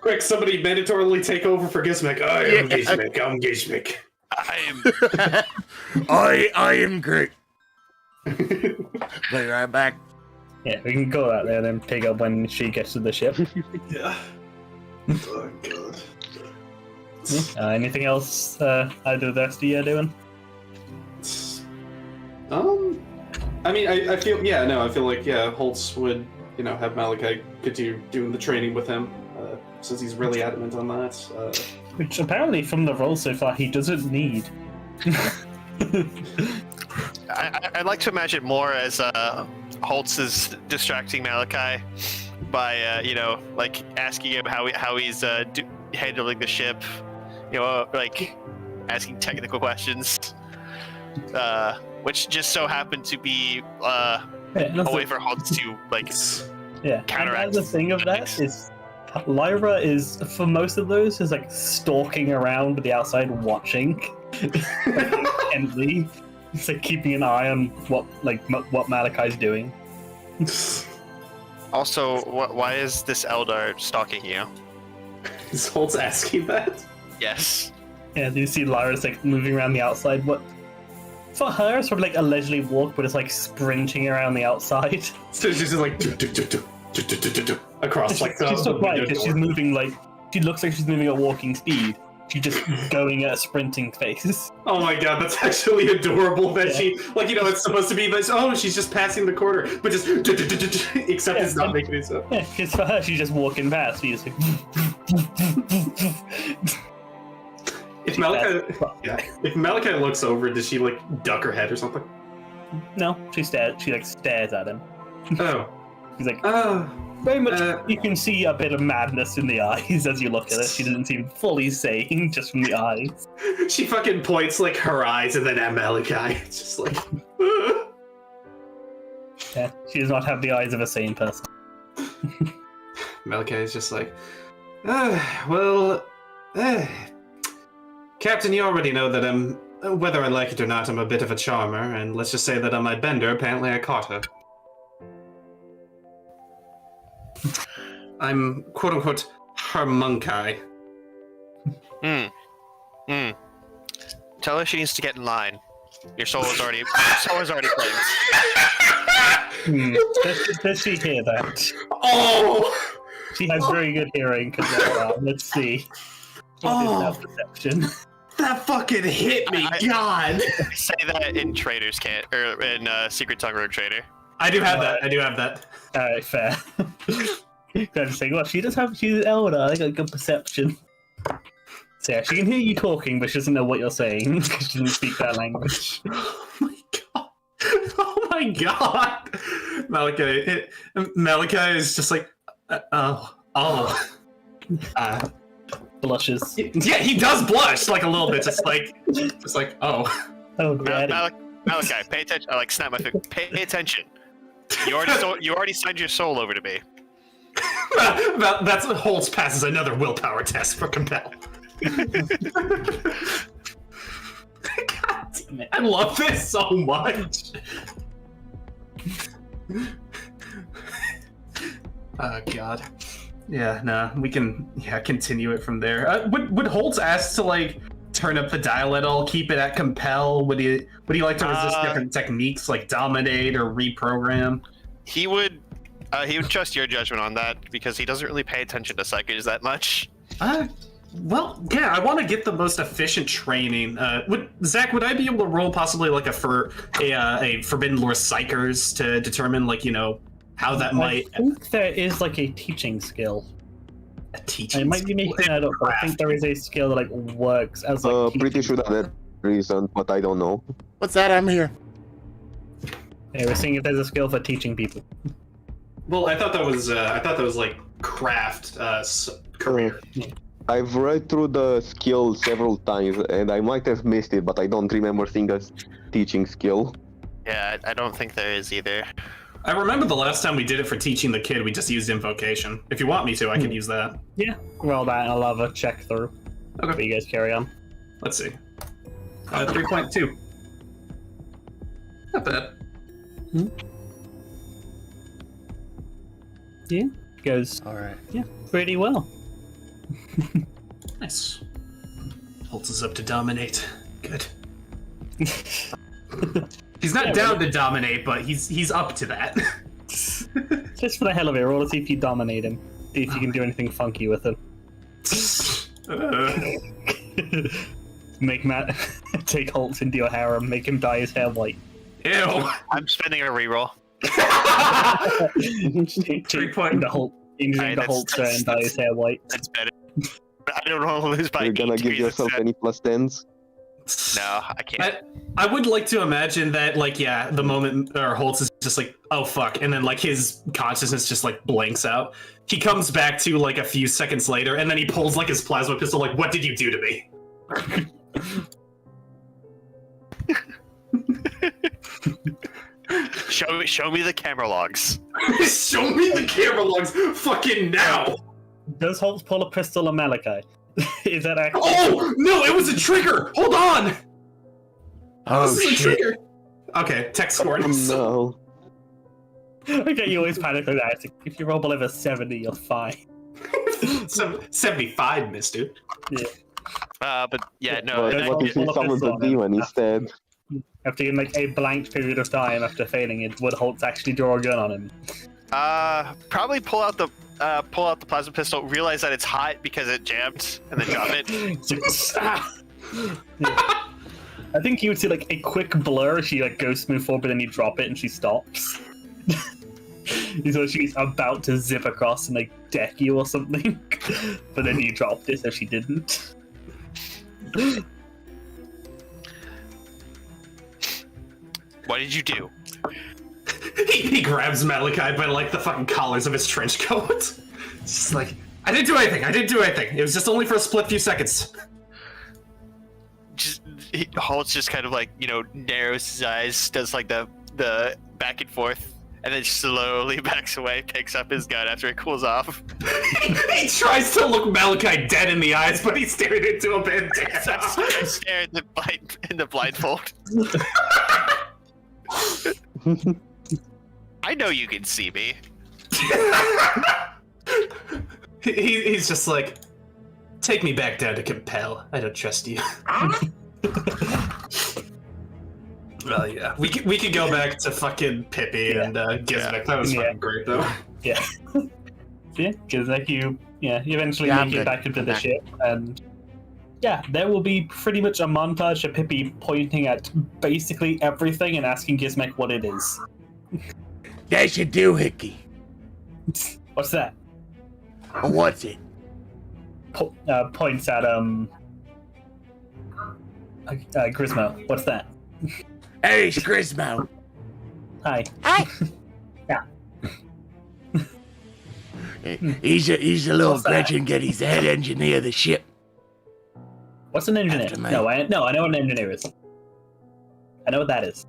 Quick, somebody mandatorily take over for Gizmek. I'm Gizmek. I am great. Be right back. Yeah, we can go out there and then pick up when she gets to the ship. Yeah. Oh, God. Anything else either of the rest of you are doing? I mean, I feel like, Holtz would, have Malachi continue doing the training with him, since he's really adamant on that. Which apparently, from the role so far, he doesn't need. I'd like to imagine more as Holtz is distracting Malachi by, like asking him how he's handling the ship, like asking technical questions, which just so happened to be a way for Holtz to counteract. And the thing of that is, Lyra is, for most of those, is like stalking around the outside watching. Intently. It's like keeping an eye on what Malachi's doing. Also, why is this Eldar stalking you? Is Holtz asking that? Yes. Yeah, you see Lyra's like moving around the outside. What for her sort of like allegedly walk, but it's like sprinting around the outside. So she's just like across like the she's so quiet because she's door. moving she looks like she's moving at walking speed. She's just going at a sprinting pace. Oh my god, that's actually adorable that she, it's supposed to be this, she's just passing the corner, but just, except it's not making it so. Yeah, because for her, she's just walking past. She's like... If Malachi looks over, does she, duck her head or something? No, she stares at him. Oh. He's like, Oh. very much, you can see a bit of madness in the eyes as you look at it. She doesn't seem fully sane just from the eyes. She fucking points, her eyes and then at Malachi. It's just like... Yeah, she does not have the eyes of a sane person. Malachi is just like, Captain, you already know that whether I like it or not, I'm a bit of a charmer, and let's just say that on my bender, apparently I caught her. I'm quote-unquote homunci. Tell her she needs to get in line. Your soul is already claimed. Does she hear that? Oh! She has very good hearing. Let's see. What is that perception? That fucking hit me, God! I say that in Traders Can't, or in Secret Tongue Rogue Trader. I do have that. Alright, fair. I'm just saying, well, she's elder. I got good perception. So yeah, she can hear you talking, but she doesn't know what you're saying because she doesn't speak that language. Oh my god! Malachi is just like, Blushes. Yeah, he does blush like a little bit, just like, oh. Oh, daddy. Malachi, pay attention. I snap my finger. Pay attention. You already signed your soul over to me. That's Holtz passes another willpower test for compel. God damn it. I love this so much. Oh, God. Yeah, no, we can continue it from there. Would Holtz ask to like turn up the dial at all, keep it at compel? Would he like to resist different techniques like dominate or reprogram? He would trust your judgment on that because he doesn't really pay attention to psychics that much. Well, yeah, I want to get the most efficient training. Zach, would I be able to roll possibly like a Forbidden Lore Psychers to determine like, you know, how that might... I think there is like a teaching skill. A teaching I might be making that up, but I think there is a skill that like works as like pretty sure that there isn't, but I don't know. What's that? I'm here. Yeah, we're seeing if there's a skill for teaching people. Well, I thought that was like craft career. I've read through the skill several times, and I might have missed it, but I don't remember seeing a teaching skill. Yeah, I don't think there is either. I remember the last time we did it for teaching the kid, we just used invocation. If you want me to, I can use that. Yeah, roll that and I'll have a check through. Okay. But you guys carry on. Let's see. 3.2. Not bad. Yeah, goes All right. pretty well. Nice. Holtz is up to dominate. Good. He's not down to dominate, but he's up to that. Just for the hell of it, roll to see if you dominate him. See if you can do anything funky with him. Make Matt take Holtz into your harem, make him dye his hair white. Ew. I'm spending a reroll. 3 point. The Holtz, the Holtz and dye his hair white. That's better. I don't want to lose by You're gonna 8 give degrees yourself instead. any +10s? No, I can't. I would like to imagine that, like, yeah, the moment or Holtz is just like, oh fuck, and then like his consciousness just like blanks out. He comes back to like a few seconds later, and then he pulls like his plasma pistol. Like, what did you do to me? Show me the camera logs. Show me the camera logs, fucking now! Does Holtz pull a pistol on Malachi? Is that actually? Oh no, it was a trigger. Hold on. Oh This is a shit! trigger. Okay, tech score. No. Okay, you always panic like that. It's like, if you roll below a 70, you're fine. 75, mister. But yeah, no. But then what I'll if he pull up summons his a sword. demon instead? After in like a blank period of time after failing it, would Holtz actually draw a gun on him? Probably pull out the plasma pistol, realize that it's hot because it jammed, and then drop it. It's like, ah! Yeah. I think you would see like a quick blur. She like goes to move forward, but then you drop it and she stops. So she's about to zip across and like deck you or something, but then you dropped it, so she didn't. What did you do? He grabs Malachi by like the fucking collars of his trench coat. It's just like, I didn't do anything. It was just only for a split few seconds. Holtz just kind of like, narrows his eyes, does like the back and forth, and then slowly backs away, picks up his gun after it cools off. He tries to look Malachi dead in the eyes, but he's staring into a bandana. Stare in the blindfold. I know you can see me. He's just like, take me back down to compel. I don't trust you. Well, yeah, we could go back to fucking Pippi and Gizmek. That was fucking great, though. Yeah. Yeah, because like you eventually Yeah, I'm make it good. back into the Back. ship, and yeah, there will be pretty much a montage of Pippi pointing at basically everything and asking Gizmek what it is. Yes, you do, Hickey. What's that? What's it? Points at Grismo. What's that? Hey, it's Grismo. Hi. Hi. Yeah. He's a little What's that? Gretchen get his head engineer of the ship. What's an engineer? After me. No, I know what an engineer is. I know what that is.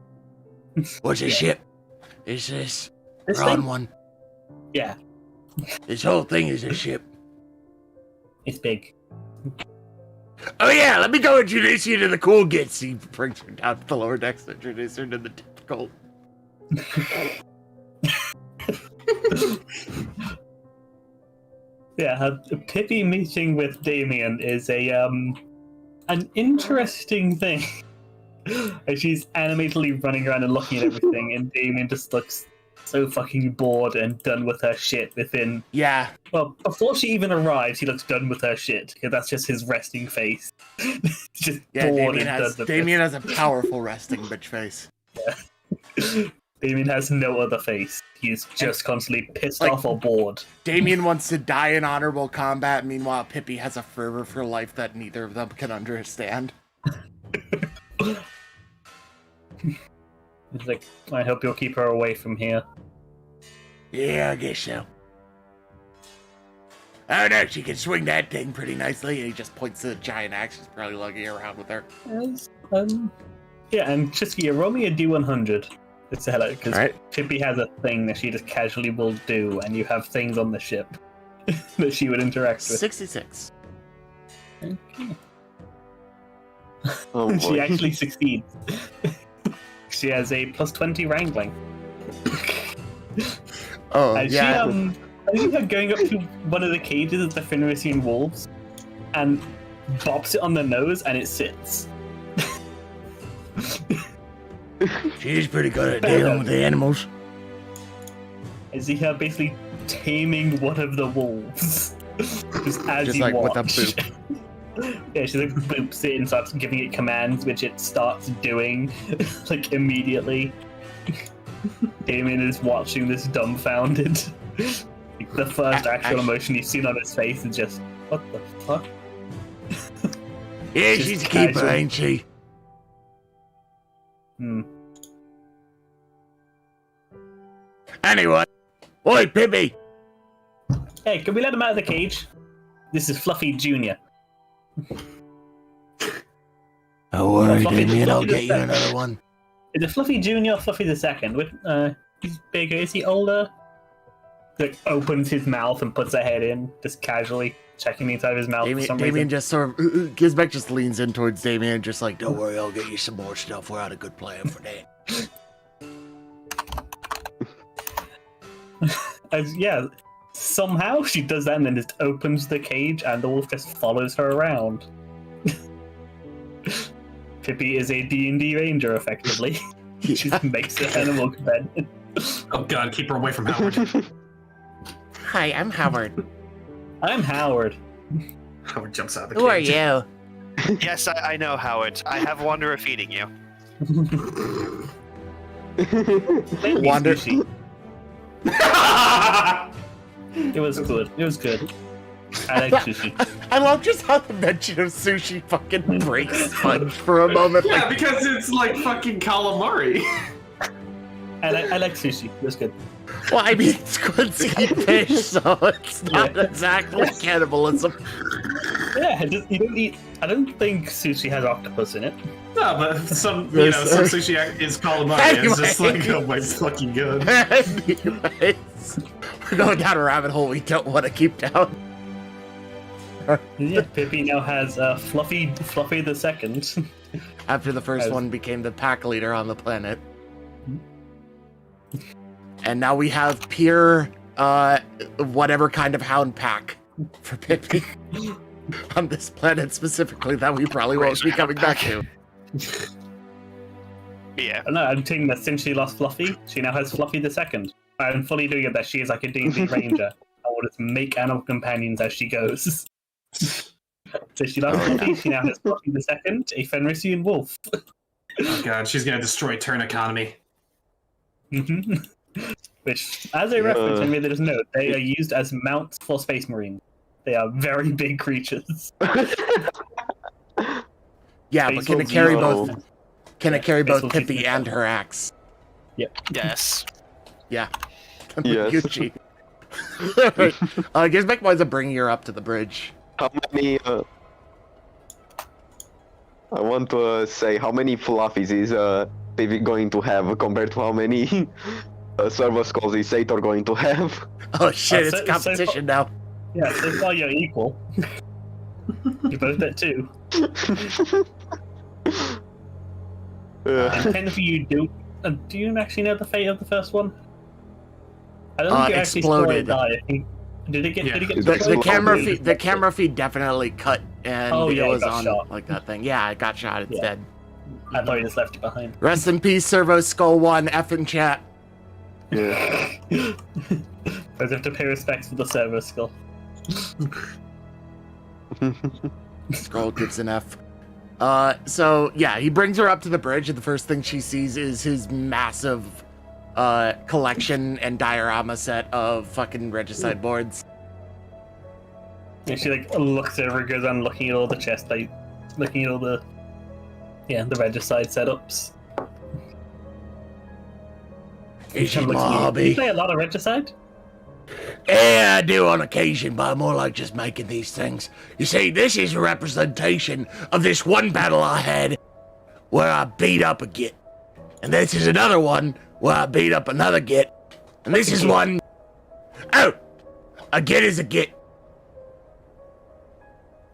What's a Yeah. ship? Is this? This We're on thing? one. Yeah, This whole thing is a ship. it's big. Oh yeah, let me go introduce you to the cool kids. He brings her down to the lower decks to introduce her to the typical. Yeah, Pippi meeting with Damien is an interesting thing. She's animatedly running around and looking at everything, and Damien just looks so fucking bored and done with her shit within. Yeah. Well, before she even arrives, he looks done with her shit, because that's just his resting face. Just bored Damien and done with Damien has a powerful resting bitch face. it. Damien has no other face. He's just constantly pissed like- off or bored. Damien wants to die in honorable combat, meanwhile Pippi has a fervor for life that neither of them can understand. He's like, I hope you'll keep her away from here. Yeah, I guess so. Oh no, she can swing that thing pretty nicely, and he just points to the giant axe she's probably lugging around with her. Yes, yeah, and Chisky, roll me a D100. It's a hello, because Alright. Pippi has a thing that she just casually will do, and you have things on the ship that she would interact with. 66. Okay. Oh She boy. actually succeeds. She has a plus 20 wrangling. Oh, And yeah. I see her going up to one of the cages of the Fenrisian wolves and bops it on the nose, and it sits. She's pretty good at dealing with the animals. I see her basically taming one of the wolves. Just as Just you like watch. with a boop. Yeah, she like boops it and starts giving it commands, which it starts doing like immediately. Damien is watching this dumbfounded. Like, the first actual emotion you've seen on his face is just, what the fuck? Yeah, Just she's a keeper, casual. ain't she? Hmm. Anyway. Oi, Pippi! Hey, can we let him out of the cage? This is Fluffy Jr. Don't worry, Fluffy- Damien, I'll Fluffy get you the another one. Is it Fluffy Jr. or Fluffy the Second? He's bigger. Is he older? Like, opens his mouth and puts a head in, just casually checking the inside of his mouth for some Damien reason. just sort of, Gizmek just leans in towards Damien, just like, don't worry, I'll get you some more stuff. We're on a good plan for that. Yeah, somehow she does that and then just opens the cage and the wolf just follows her around. Pippi is a D&D ranger, effectively. She just makes an animal companion. Oh god, keep her away from Howard. Hi, I'm Howard. I'm Howard. Howard jumps out of the Who are cage. you? Yes, I know, Howard. I have Wanderer feeding you. Thank you, Wander- Sushi. It was good. It was good. I like sushi. I love just how the mention of sushi fucking breaks Sponge for a moment. Yeah, Like, because it's like fucking calamari. I like sushi. It was good. well, I mean, squids eat fish, so it's not exactly cannibalism. Yeah, you don't eat. I don't think sushi has octopus in it. No, but some Yes, some sir. sushi is calamari. It's just like, Anyway. oh my fucking god. Anyways, we're going down a rabbit hole we don't want to keep down. Yeah, Pippi now has Fluffy the Second. After the first As- one became the pack leader on the planet. And now we have pure, whatever kind of hound pack for Pippi. On this planet specifically that we probably won't be coming back to. Yeah. No, I'm taking that since she lost Fluffy, she now has Fluffy the Second. I'm fully doing it that she is like a D&D ranger. I will just make animal companions as she goes. So she lost Fluffy, she now has Fluffy the Second, a Fenrisian wolf. Oh god, she's gonna destroy Turn economy. Mhm. Which, as a reference, I made this note, they are used as mounts for Space Marines. They are very big creatures. Yeah, but can it carry both? Can it carry both Basil Pippi G- and her axe? Yes. Yeah. Yes. Gucci. Gizmek winds up bringing her up to the bridge. How many? I want to say how many fluffies is Pippi going to have compared to how many server skulls is Sator going to have? Oh shit, so- it's competition now. Yeah, so far you're equal. You both at 2. Yeah. And 10 of you do you actually know the fate of the first one? I don't think you actually saw it exploded. die. I think, did it get It's The destroyed? camera feed definitely cut, and Oh, yeah, it it was got on shot. like that thing. Yeah, it got shot. It's Yeah. dead. I thought you just left it behind. Rest in peace, Servo Skull 1. F in chat. Yeah. I have to pay respects for the servo skull. Skull gets an F. So yeah, he brings her up to the bridge, and the first thing she sees is his massive collection and diorama set of fucking regicide boards. And she like looks over, goes on looking at all the chest plate, looking at all the regicide setups. Is Kind she of looks at you. You Bobby? play a lot of regicide? Yeah, I do on occasion, but I'm more like just making these things. You see, this is a representation of this one battle I had where I beat up a git. And this is another one where I beat up another git. And this is one... Oh! A git is a git.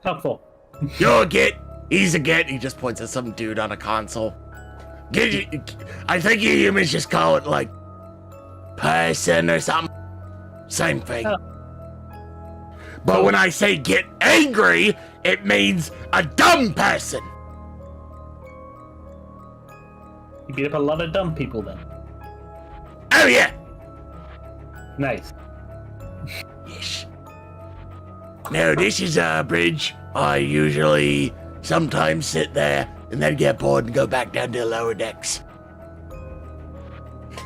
Helpful. You're a git. He's a git. He just points at some dude on a console. I think you humans just call it, like, person or something. Same thing. Oh. But when I say get angry, it means a dumb person. You beat up a lot of dumb people then. Oh, yeah. Nice. Yes. Now, this is a bridge. I usually sometimes sit there and then get bored and go back down to the lower decks.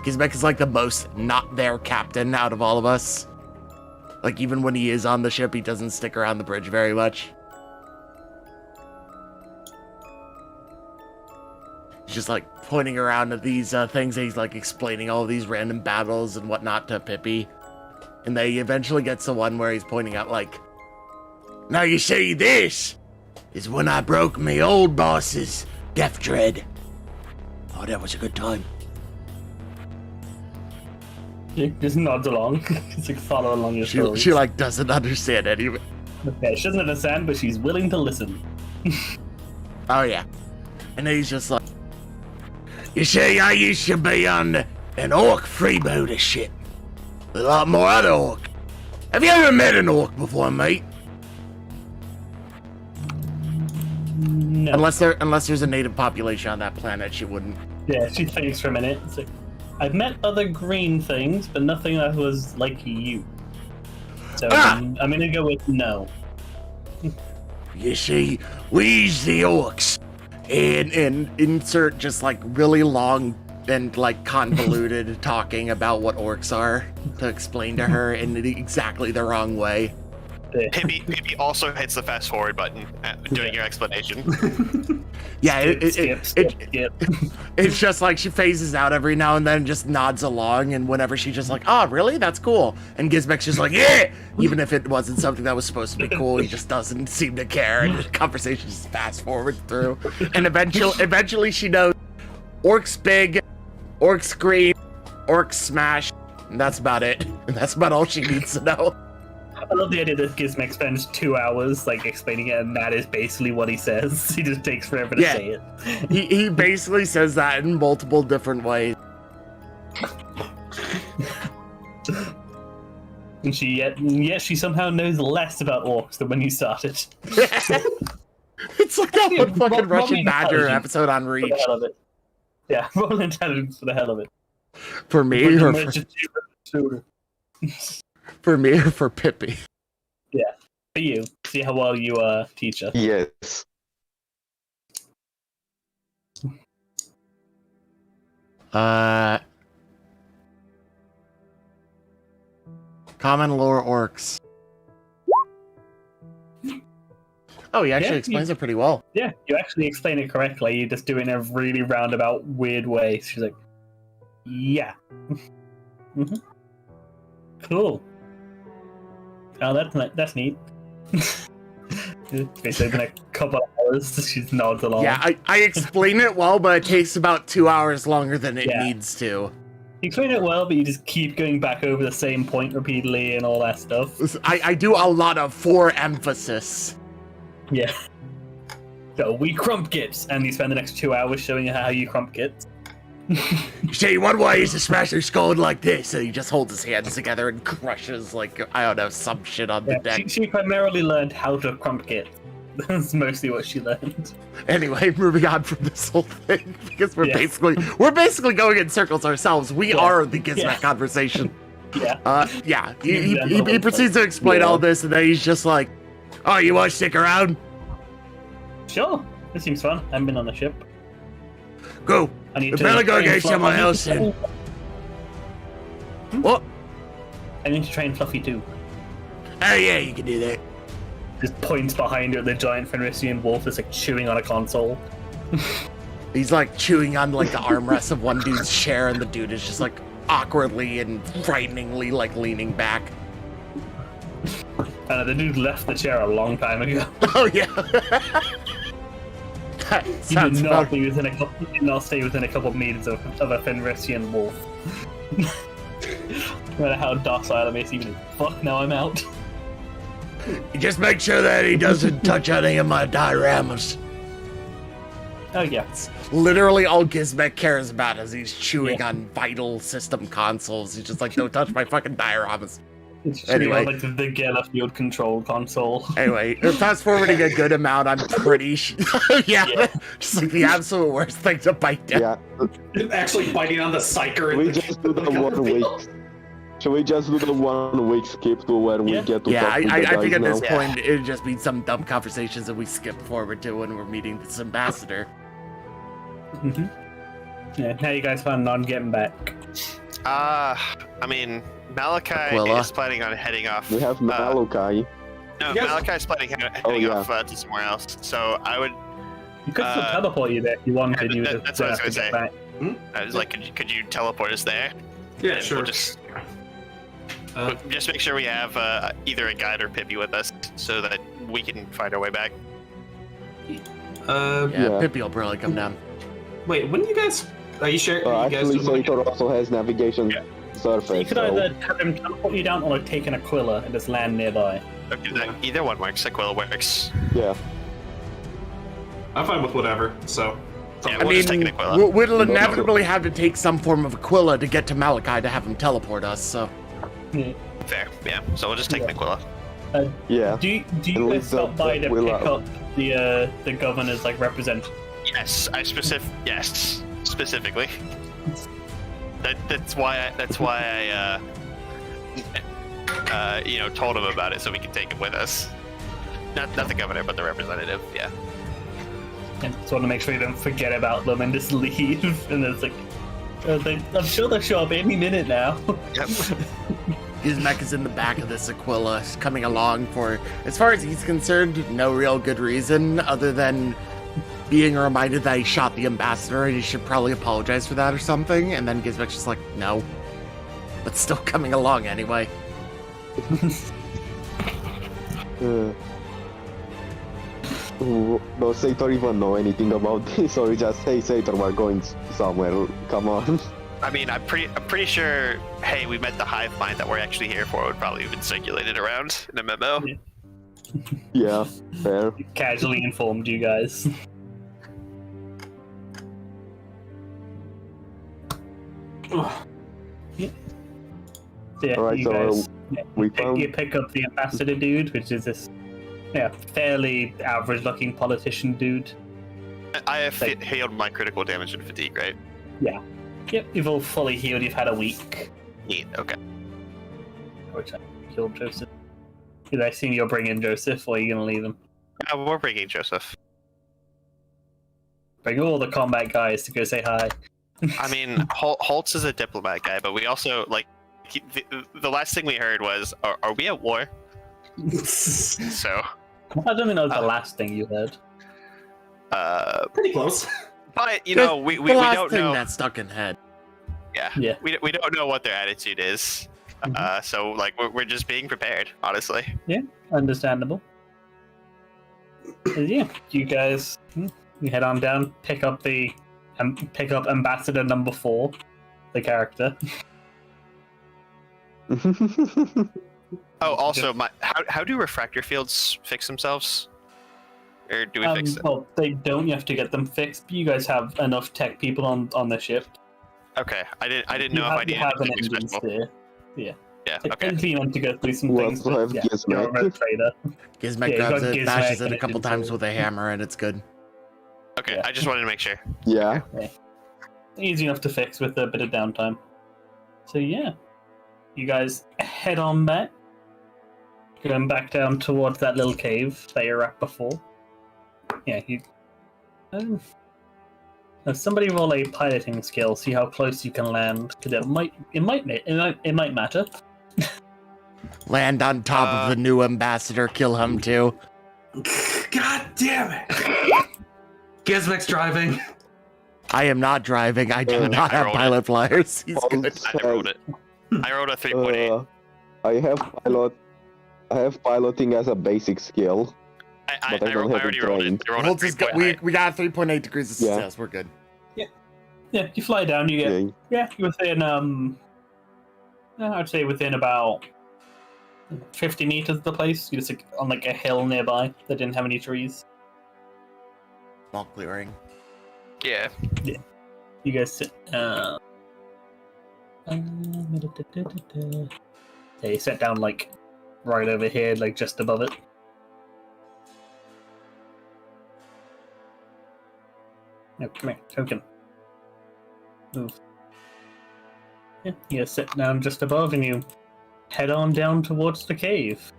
Gizmek is like the most not there captain out of all of us. Like, even when he is on the ship, he doesn't stick around the bridge very much. He's just like pointing around at these things, and he's like explaining all these random battles and whatnot to Pippi. And they eventually gets to one where he's pointing out, like, now you see, this is when I broke me old boss's death dread. Oh, that was a good time. She just nods along. It's like follow along your story. She like doesn't understand any of it. Okay, she doesn't understand, but she's willing to listen. Oh yeah. And he's just like, you see, I used to be on an orc freebooter ship. A lot more other orc. Have you ever met an orc before, mate? No. Unless there's a native population on that planet, she wouldn't. Yeah, she thinks for a minute. It's like, I've met other green things, but nothing that was like you. So I'm gonna go with no. You see, we's the orcs. And insert just like really long and like convoluted talking about what orcs are to explain to her in exactly the wrong way. Pippi also hits the fast forward button during your explanation. Yeah, Skip. it's just like she phases out every now and then, just nods along, and whenever she's just like, oh, really? That's cool. And Gizmek's just like, yeah! Even if it wasn't something that was supposed to be cool, he just doesn't seem to care, and the conversation just fast forward through. And eventually she knows orcs big, orcs scream, orcs smash, and that's about it. And that's about all she needs to know. I love the idea that Gizmek spends 2 hours like explaining it, and that is basically what he says. He just takes forever to say it. He basically says that in multiple different ways. And yet she somehow knows less about orcs than when you started. It's like that one fucking Russian Badger episode on For Reach. the hell of it. Yeah, roll intelligence for the hell of it. For me, or for me, or for Pippi. For you. See how well you teach her. Yes. Common lore orcs. Oh, he actually Yeah, explains it pretty well. Yeah, you actually explain it correctly. You just do it in a really roundabout, weird way. She's like, yeah. Mm-hmm. Cool. Oh, that's neat. Basically, been a couple of hours. She nods along. Yeah, I explain it well, but it takes about 2 hours longer than it Yeah. needs to. You explain it well, but you just keep going back over the same point repeatedly and all that stuff. I do a lot of for emphasis. Yeah. So we crump kits, and you spend the next 2 hours showing her how you crump kits. See, one way is to smash their skull like this, and he just holds his hands together and crushes, like, I don't know, some shit on the Yeah, deck. she primarily learned how to crump kits. That's mostly what she learned. Anyway, moving on from this whole thing, because we're Yeah. basically going in circles ourselves. We Yeah. are the Gizmek Yeah. conversation. Yeah. Yeah. Yeah, He proceeds to explain all this, and then he's just like, "Oh, you want to stick around? Sure. This seems fun. I haven't been on the ship. Go. I need We to better go train get Fluffy. someone else in." What? I need to train Fluffy too. Oh yeah, you can do that. Just points behind her at the giant Fenrisian wolf is like chewing on a console. He's like chewing on like the armrest of one dude's chair, and the dude is just like awkwardly and frighteningly like leaning back. The dude left the chair a long time ago. Oh yeah. That He sounds did not, about. he did not stay within a couple of meters of a Fenrisian wolf. No matter how docile it makes, even fuck, now I'm out. Just make sure that he doesn't touch any of my dioramas. Oh yeah. Literally all Gizmek cares about is he's chewing Yeah. on vital system consoles. He's just like, don't touch my fucking dioramas. It's Anyway. like the Gala Field control console. Anyway, fast forwarding a good amount, I'm pretty yeah, just like the absolute worst thing to bite down. Yeah. Actually biting on the psyker. We just do the 1 week. Should we just do the 1 week skip to where we Yeah. get to Yeah, talk to the I think guys at now? this point it'd just be some dumb conversations that we skip forward to when we're meeting this ambassador. Mm-hmm. Yeah, how you guys planning on getting back? I mean, Malachi Aquila. is planning on heading off. We have Malachi. No, Yes. Malachi's planning on heading Oh, yeah. off to somewhere else. So I would. You could still Uh, teleport you there if you wanted. You would that's what I was have to gonna get say. back. I was like, could you teleport us there? Yeah, And sure. We'll just Uh, make sure we have either a guide or Pippi with us, so that we can find our way back. Yeah, Yeah. Pippi will probably come down. wait, when you guys? Are you sure? Are you guys Actually, doing Sator also has navigation Yeah. surface. You could so- either have him teleport you down or like take an Aquila and just land nearby. Okay, Yeah. either one works. Aquila works. Yeah. I'm fine with whatever. So. Yeah, I we'll just take mean, an Aquila. we'll inevitably have to take some form of Aquila to get to Malachi to have him teleport us, so. Fair. Yeah. So we'll just take an Aquila. Yeah. Do you And guys leave stop the by to Aquila. pick up the governor's like representative? Yes, yes, specifically. That's why I told him about it so we could take him with us. Not the governor, but the representative. Yeah. And just want to make sure you don't forget about them and just leave. And it's like, I'm sure they'll show up any minute now. Yep. Gizmek is in the back of this Aquila, coming along for, as far as he's concerned, no real good reason other than being reminded that he shot the ambassador and he should probably apologize for that or something. And then Gizmek's just like, no. But still coming along anyway. Does Sator even know anything about this, or he just, hey Sator, we're going somewhere, come on. I mean, I'm pretty sure. Hey, we met the hive mind that we're actually here for. Would probably have been circulated around in a memo. Yeah, fair. Casually informed you guys. So yeah, Alright, you so guys we you found... pick up the ambassador dude, which is this fairly average-looking politician dude. I have healed my critical damage and fatigue, right? Yep, you've all fully healed. You've had a week. Neat. Okay. Which I killed Joseph. Did I assume you're bringing Joseph, or are you gonna leave him? We're bringing Joseph. Bring all the combat guys to go say hi. I mean, Holtz is a diplomat guy, but we also the last thing we heard was, "Are we at war?" So, I don't think that was the last thing you heard. Pretty close. but we the last don't thing know. that's stuck in head. Yeah. We don't know what their attitude is. So like we're just being prepared, honestly. Understandable. Yeah, you guys, you head on down, pick up Ambassador number 4, the character. Oh, also, how do refractor fields fix themselves? or do we fix it? Well, they don't. You have to get them fixed. But you guys have enough tech people on the ship. Okay, I didn't know if I needed an anything engine special. steer. Yeah. Yeah. Like, Okay. technically, you want to go through some Well, things. I have But, Gizmek. you're a road trader. Gizmek Yeah, you grabs got it, Gizmek bashes it and a couple engine times steer. with a hammer, and it's good. Okay. Yeah. I just wanted to make sure. Yeah. Easy enough to fix with a bit of downtime. So yeah, you guys head on back, going back down towards that little cave that you were at before. Yeah, you. Somebody roll a piloting skill. See how close you can land, because it might matter. Land on top of the new ambassador, kill him too. God damn it! Gizmek's driving. I am not driving. I do not I have rolled pilot flyers. He's good. I rolled it. I rolled a 3.8. I have piloting as a basic skill. I but I don't have already it rolled it. trained. I rolled a Holtz is good. 3.8. We got 3.8 degrees of Yeah. success. We're good. Yeah, you fly down. You get Yeah. you're within I'd say within about 50 meters of the place. You're just on like a hill nearby that didn't have any trees. Small clearing. Yeah. You guys sit. Yeah, you sit down like right over here, like just above it. No, come here, token. Move. Yeah, you sit down just above, and you head on down towards the cave.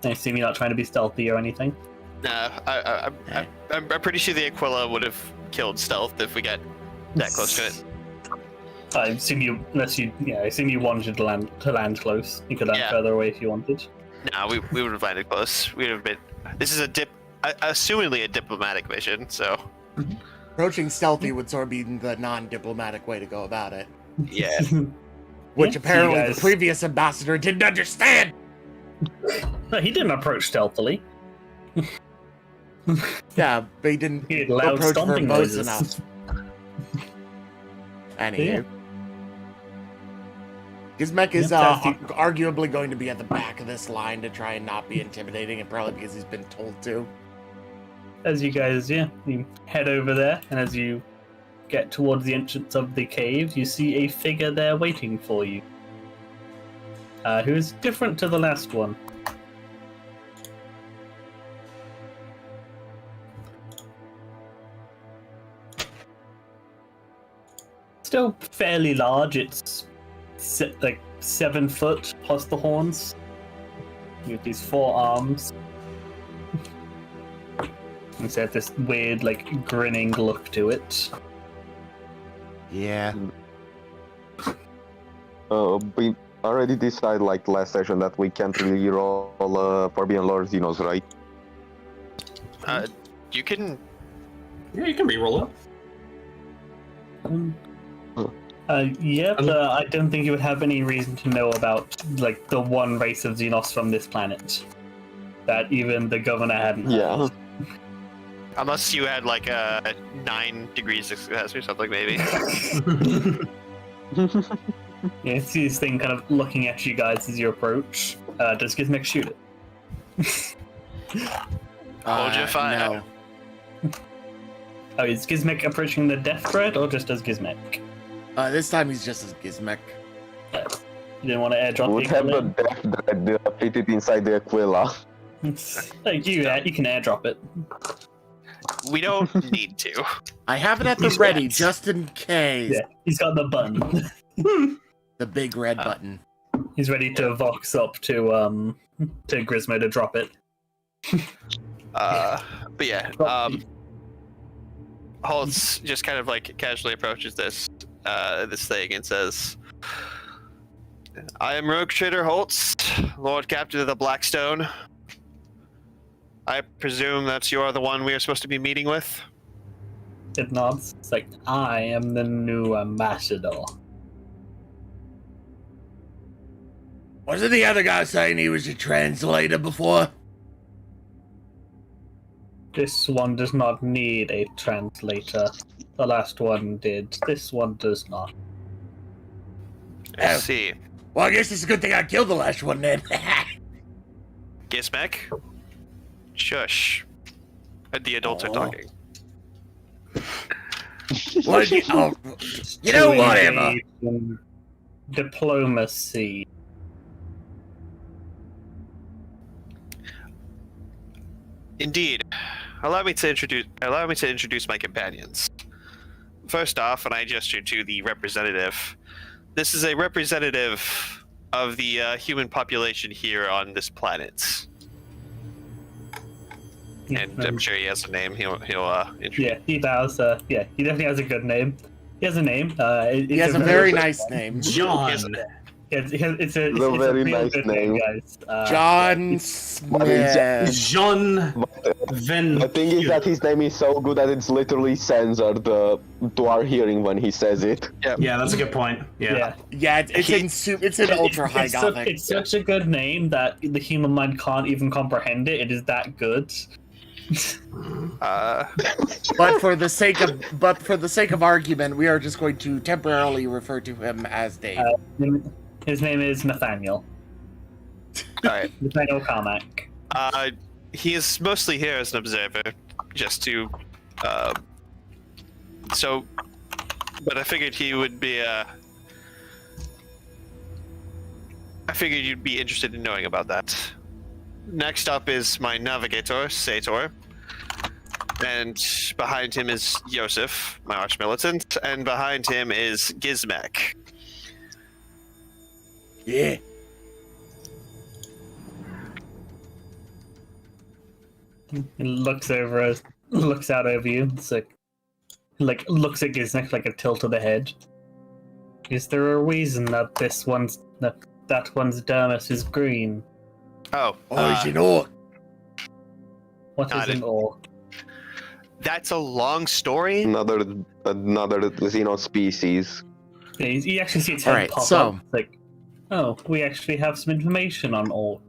I assume you're not trying to be stealthy or anything. No, I'm pretty sure the Aquila would have killed stealth if we got that close to it. I assume I assume you wanted to land close. You could land Yeah. further away if you wanted. No, we would have landed close. We would have been. This is assumingly a diplomatic mission, so Approaching stealthy would sort of be the non-diplomatic way to go about it. yeah. Which Yeah, apparently so you the guys- previous ambassador didn't understand! No, he didn't approach stealthily. Yeah, but he didn't He had loud approach stomping verbose noises. enough. Anywho. Gizmek is Yep, that's arguably going to be at the back of this line to try and not be intimidating, and probably because he's been told to. As you guys, you head over there, and as you get towards the entrance of the cave, you see a figure there waiting for you. Who is different to the last one. Still fairly large. It's like 7 foot plus the horns. With these 4 arms. It's got this weird, like, grinning look to it. Yeah. We already decided, like last session, that we can't really roll Forbidden Lord Xenos, right? You can. Yeah, you can re-roll it. Yeah, but I don't think you would have any reason to know about, like, the one race of Xenos from this planet. That even the governor hadn't heard. Yeah. Unless you had like a 9 degrees of success or something, maybe. Yeah, you see this thing kind of looking at you guys as you approach. Does Gizmek shoot it? Hold your fire. No. Oh, is Gizmek approaching the death threat, or just as Gizmek? This time he's just as Gizmek. You didn't want to airdrop Would the have the equivalent? death dread fitted inside the Aquila. Like, you can airdrop it. We don't need to. I have it at the He's ready, rats. just in case. Yeah, he's got the button. The big red button. He's ready to vox up to Grismo to drop it. But yeah, Holtz just kind of like casually approaches this thing and says, "I am Rogue Trader Holtz, Lord Captain of the Blackstone. I presume that you are the one we are supposed to be meeting with." It nods. It's like, I am the new ambassador. Wasn't the other guy saying he was a translator before? This one does not need a translator. The last one did. This one does not. I Oh. see. Well, I guess it's a good thing I killed the last one then. Gizmek? Shush. The adults are Aw. talking. What? You know, To whatever. engage in diplomacy. Indeed. Allow me to introduce my companions. First off, and I gesture to the representative. This is a representative of the human population here on this planet. And I'm sure he has a name. He'll introduce. Yeah, he does. Yeah, he definitely has a good name. He has a name. He has a very nice name. John. It's a very real nice good name. guys. John But Smith. John Van. The thing is that his name is so good that it's literally censored to our hearing when he says it. Yeah, that's a good point. Yeah. Yeah, it's in ultra high gothic. It's such a good name that the human mind can't even comprehend it. It is that good. But for the sake of argument, we are just going to temporarily refer to him as Dave. His name is Nathaniel. Alright. Nathaniel Carmack. He is mostly here as an observer, just to. But I figured he would be. I figured you'd be interested in knowing about that. Next up is my navigator, Sator. And behind him is Yosef, my arch-militant. And behind him is Gizmek. Yeah. He looks out over you. It's like looks at Giznek like a tilt of the head. Is there a reason that that one's dermis is green? Oh, He's an orc. What Got is it. an orc? that's a long story. Another Xenos species. Yeah, he actually sees its head Alright, pop so- up. It's like, oh, we actually have some information on orcs.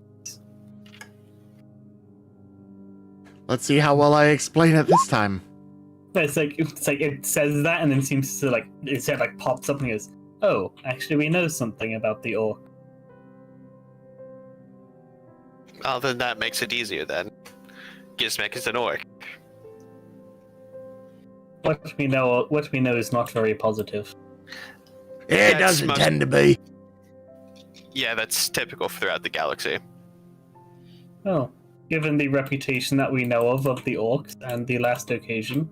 Let's see how well I explain it this time. It's like it says that and then seems to like its head like pops up and goes, oh, actually we know something about the orc. Oh, then that makes it easier then. Gizmek is an orc. What we know is not very positive. It That's doesn't most- tend to be. Yeah, that's typical throughout the galaxy. Oh, given the reputation that we know of the orcs and the last occasion,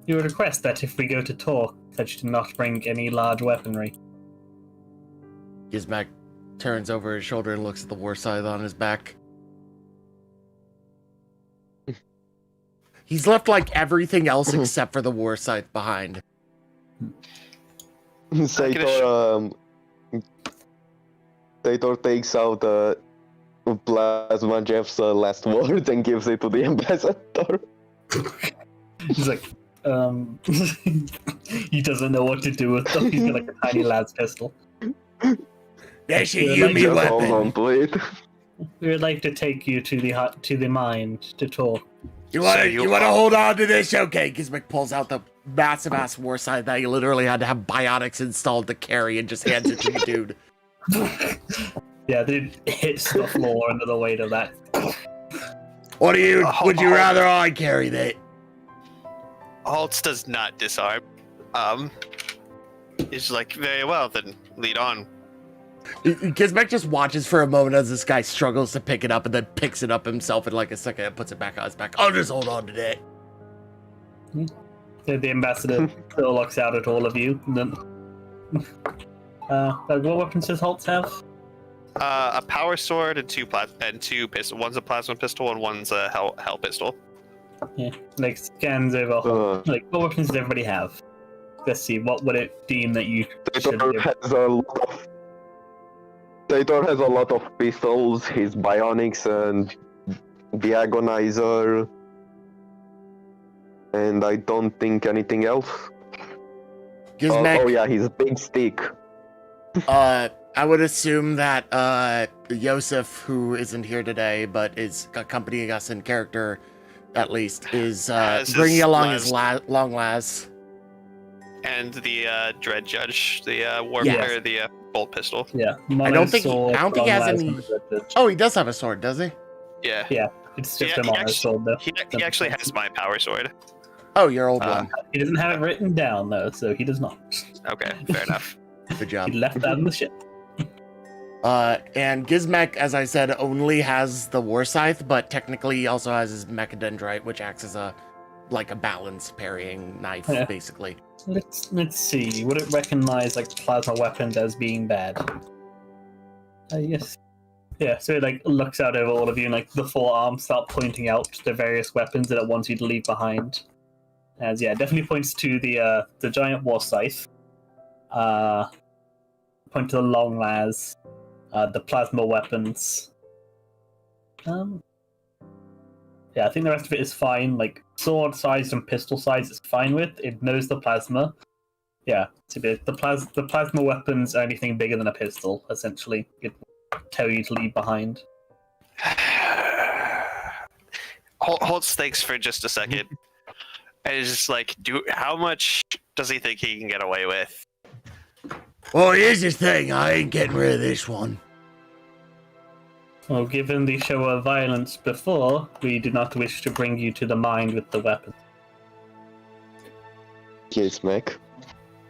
you would request that if we go to talk, that you do not bring any large weaponry. Gizmek turns over his shoulder and looks at the war scythe on his back. He's left like everything else except for the war scythe behind. Sator takes out Plasma Jeff's last words and gives it to the ambassador. He's like, he doesn't know what to do with them. He's got like a tiny lad's pistol. That's a Yeah, Yumi Just hold weapon. on to it. We would like to take you to the mine to talk. You wanna So hold on to this? Okay, Gizmek pulls out the massive ass war scythe that he literally had to have biotics installed to carry and just hands it to the dude. Yeah, dude hits the floor under the weight of that. Would you rather I carry that? Holtz does not disarm. He's like, very well, then lead on. Gizmek just watches for a moment as this guy struggles to pick it up and then picks it up himself in like a second and puts it back on his back. I'll just hold on to that. So the ambassador still looks out at all of you. And then, like, what weapons does Holtz have? A power sword and two pistols. One's a plasma pistol and one's a hell pistol. Yeah, like scans over. Holtz. Like, what weapons does everybody have? Let's see. What would it deem that you should Sator give? has a lot of. Sator has a lot of pistols. His bionics and the agonizer, and I don't think anything else. Gizmek, Oh yeah, his big stick. I would assume that Yosef, who isn't here today but is accompanying us in character, at least, is As bringing his along his long las. And the Dread Judge, the Yes. or the bolt pistol. Yeah, I don't think he has any- Oh, he does have a sword, does he? Yeah. Yeah. It's just Yeah, a mono sword, though. He actually has my power sword. Oh, your old one. He doesn't have it written down, though, so he does not. Okay, fair enough. Good job. He left that on the ship. And Gizmek, as I said, only has the War Scythe, but technically he also has his Mechadendrite, which acts as a balance parrying knife, Yeah. basically. Let's see. Would it recognize like plasma weapons as being bad? Yes. Yeah. So it like looks out over all of you, and like the four arms start pointing out the various weapons that it wants you to leave behind. As yeah, it definitely points to the giant war scythe. Point to the long las, the plasma weapons. Yeah, I think the rest of it is fine. Like sword size and pistol size, it's fine with. It knows the plasma. Yeah, the plasma weapons are anything bigger than a pistol. Essentially, it will tell you to leave behind. Hold stakes for just a second. And it's just like, how much does he think he can get away with? Well, here's the thing. I ain't getting rid of this one. Well, given the show of violence before, we do not wish to bring you to the mind with the weapon. Gizmek,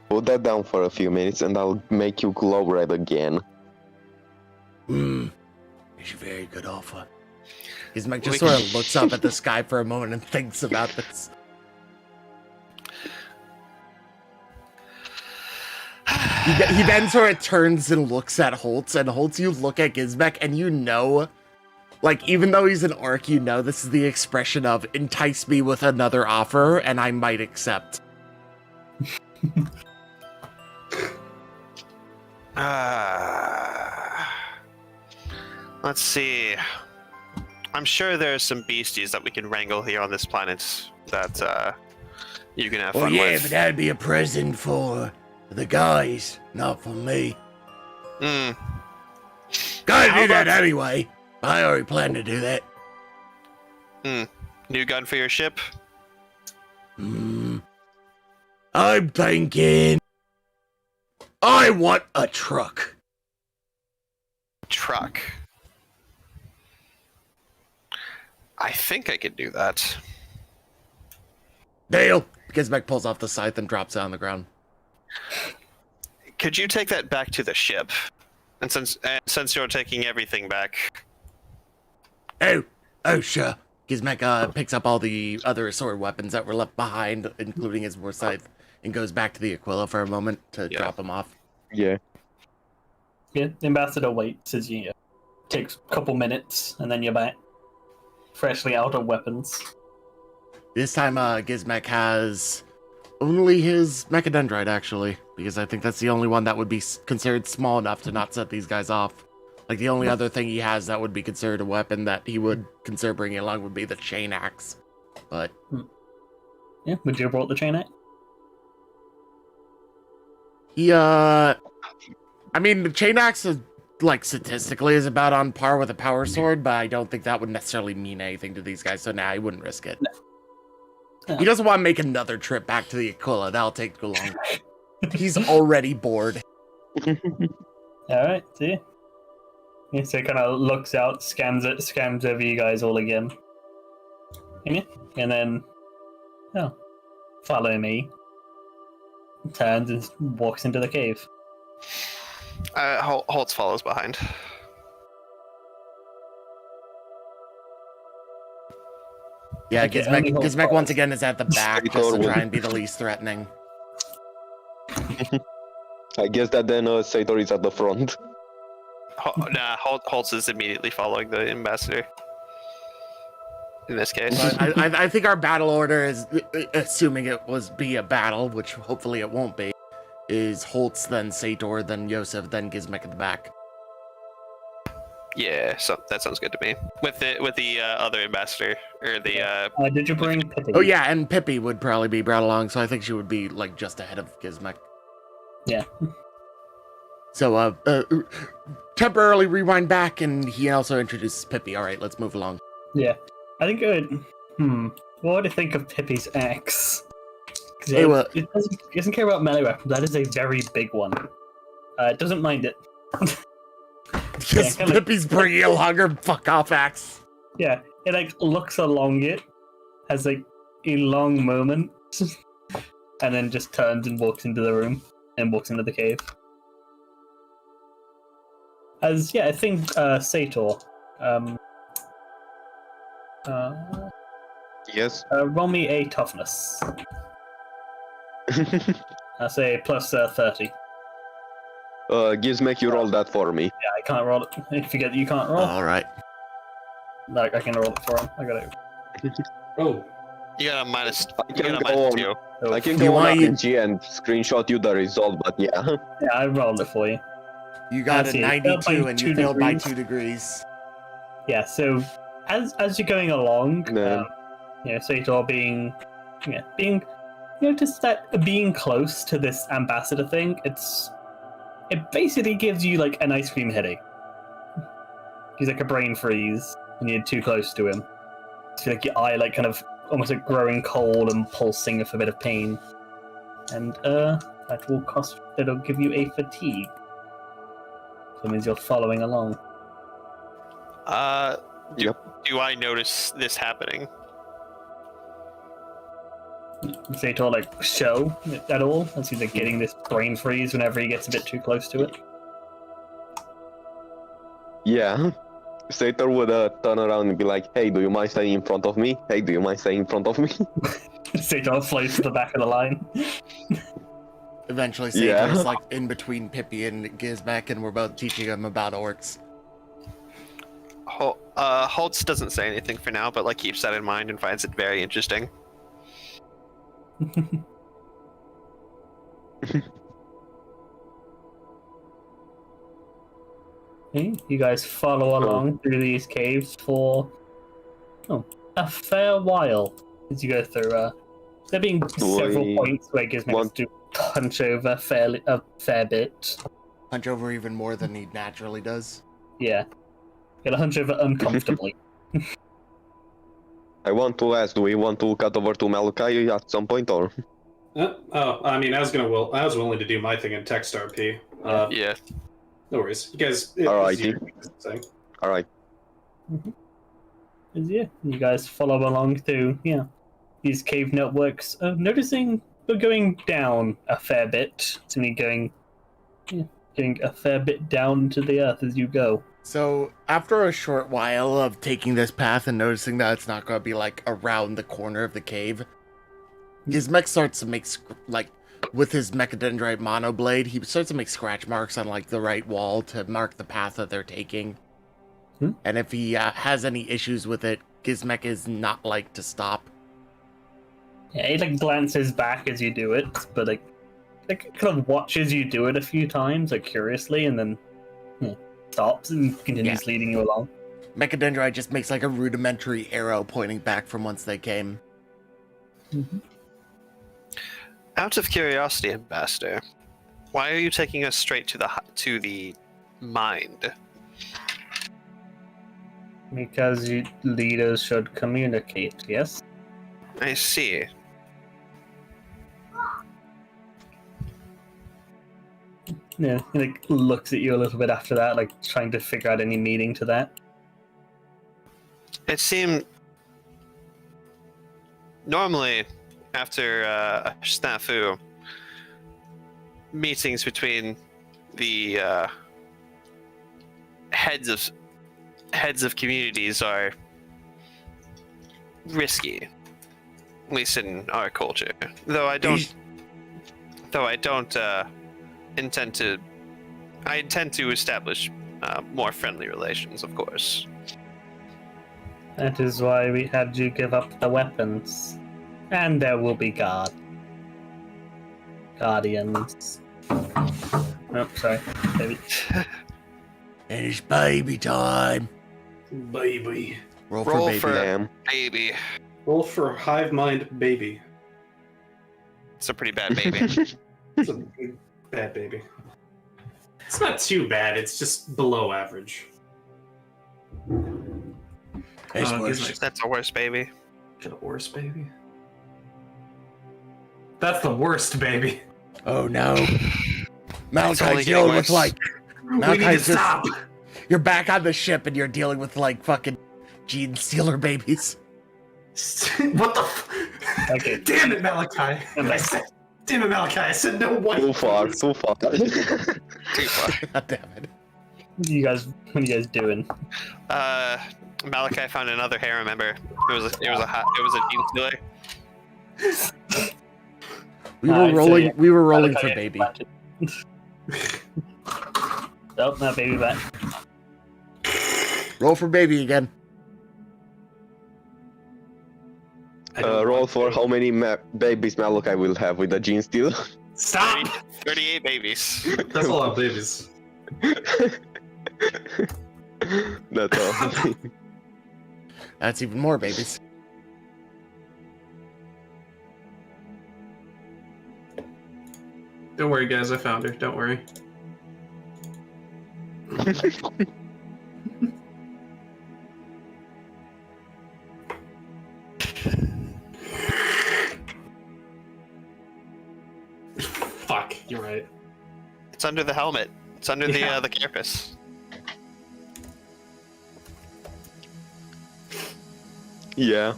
put that down for a few minutes and I'll make you glow red again. It's a very good offer. Gizmek just sort of looks up at the sky for a moment and thinks about this. He then sort of turns and looks at Holtz, and Holtz, you look at Gizmek, and you know, like, even though he's an orc, you know this is the expression of, entice me with another offer, and I might accept. Let's see. I'm sure there are some beasties that we can wrangle here on this planet that you can have fun yeah, with. but that'd be a present for the guys, not for me. Hmm. Gotta How do that about- anyway. I already planned to do that. New gun for your ship? I'm thinking... I want a truck. Truck. I think I could do that. Dale! Gizmek pulls off the scythe and drops it on the ground. Could you take that back to the ship? And since you're taking everything back, Oh, sure. Gizmek picks up all the other sword weapons that were left behind, including his war scythe, and goes back to the Aquila for a moment to drop them off. Yeah. Yeah, the ambassador waits as you takes a couple minutes, and then you're back, freshly out of weapons. This time, Gizmek has only his Mechadendrite, actually, because I think that's the only one that would be considered small enough to not set these guys off. Like, the only other thing he has that would be considered a weapon that he would consider bringing along would be the chain axe. But... Yeah, would you have brought the chain axe? I mean, the chain axe is, like, statistically is about on par with a power sword, but I don't think that would necessarily mean anything to these guys, so nah, I wouldn't risk it. No. He doesn't want to make another trip back to the Aquila. That'll take too long. He's already bored. Alright, see? Yeah, so it kind of looks out, scans over you guys all again. And then, follow me. Turns and walks into the cave. Holtz follows behind. Yeah, Okay, only Holtz Gizmek once follows. again is at the back just to try and be the least threatening. I guess that then Sator is at the front. Holtz is immediately following the ambassador. In this case. I think our battle order is, assuming it be a battle, which hopefully it won't be, is Holtz, then Sator, then Yosef, then Gizmek at the back. Yeah, so that sounds good to me. With the other ambassador or the Did you bring Pippi? Oh yeah, and Pippi would probably be brought along, so I think she would be like just ahead of Gizmek. Yeah. So temporarily rewind back, and he also introduces Pippi. All right, let's move along. Yeah. I think it would... What do you think of Pippi's axe? Hey, well- It doesn't care about melee weapons. That is a very big one. It doesn't mind it. Because kinda- Pippi's bringing along her fuck off axe. Yeah, it like looks along it, has like a long moment, and then just turns and walks into the room and walks into the cave. I think Sator. Yes. Roll me a toughness. I say plus 30. Gizmek, you roll that for me. Yeah, I can't roll it. If you get you can't roll, All right. like I can roll it for him. I got it. Oh, You got a minus. I You can got a go minus on. 2. Oh, I can You go on want you- RPG and screenshot you the result, but yeah. yeah, I rolled it for you. You got Let's a see, you failed 92 by and you 2 failed by degrees. 2 degrees. Yeah, so as you're going along, Man. Sator being, just that being close to this ambassador thing, it basically gives you like an ice cream headache. He's like a brain freeze when you're too close to him. You feel like your eye like kind of almost like growing cold and pulsing with a bit of pain. And that'll give you a fatigue. So it means you're following along. Do I notice this happening? Sator like show at all as he's like getting this brain freeze whenever he gets a bit too close to it. Yeah. Sator would turn around and be like, hey, do you mind staying in front of me? Hey, do you mind staying in front of me? Sator floats to the back of the line. Eventually, Sator's Yeah. like in between Pippi and Gizmek, and we're both teaching him about orcs. Holtz doesn't say anything for now, but like keeps that in mind and finds it very interesting. Okay, you guys follow along through these caves for a fair while as you go through. There being several We points where Gizmek has to punch over a fair bit. Punch over even more than he naturally does. Yeah, gotta hunch over uncomfortably. I want to ask, do we want to cut over to Malachi at some point, or? I mean, I was willing to do my thing in text RP. Yeah. No worries. You guys. Alrighty. Alright. Yeah, you guys follow along through these cave networks. Noticing we're going down a fair bit. It's only going a fair bit down to the earth as you go. So, after a short while of taking this path and noticing that it's not going to be, like, around the corner of the cave, Gizmek starts to make, with his Mechadendrite Monoblade, he starts to make scratch marks on, like, the right wall to mark the path that they're taking. And if he has any issues with it, Gizmek is not like to stop. Yeah, he, like, glances back as you do it, but, like kind of watches you do it a few times, like, curiously, and then stops and continues leading you along. Mechadendrite just makes like a rudimentary arrow pointing back from whence they came. Out of curiosity, Ambassador, why are you taking us straight to the mind? Because leaders should communicate, yes? I see. Yeah, he like looks at you a little bit after that, like trying to figure out any meaning to that. It seemed normally after a snafu, meetings between the heads of communities are risky, at least in our culture. Though I don't intend to. I intend to establish more friendly relations, of course. That is why we had you give up the weapons. And there will be guardians. Oh, sorry. Baby. It's baby time. Baby. Roll Roll for baby. for- Damn. Baby, Roll for hive mind baby. it's a pretty bad baby. It's a big, bad baby. It's not too bad. It's just below average. It's Gives worse. like- That's a worse baby. Get a horse baby. That's the worst baby. Oh no. only Malachi's getting dealing with worse. like We need to Malachi's just stop. you're back on the ship and you're dealing with like fucking Gene Stealer babies. What the? Okay. Damn it, Malachi! Damn it, Malachi! I said no white. Too far, babies. too far. Too far. God damn it. What are you guys doing? Malachi found another harem member. It was a Gene Stealer. We I'd were rolling say for Malachi baby. planted. Nope, not baby back. Roll for baby again. Roll for how many babies Malachi will have with the gene steal. Stop! 38 babies. That's a lot of babies. That's all. That's even more babies. Don't worry, guys. I found her. Don't worry. Fuck. You're right. It's under the helmet. It's under Yeah. the carapace. Yeah.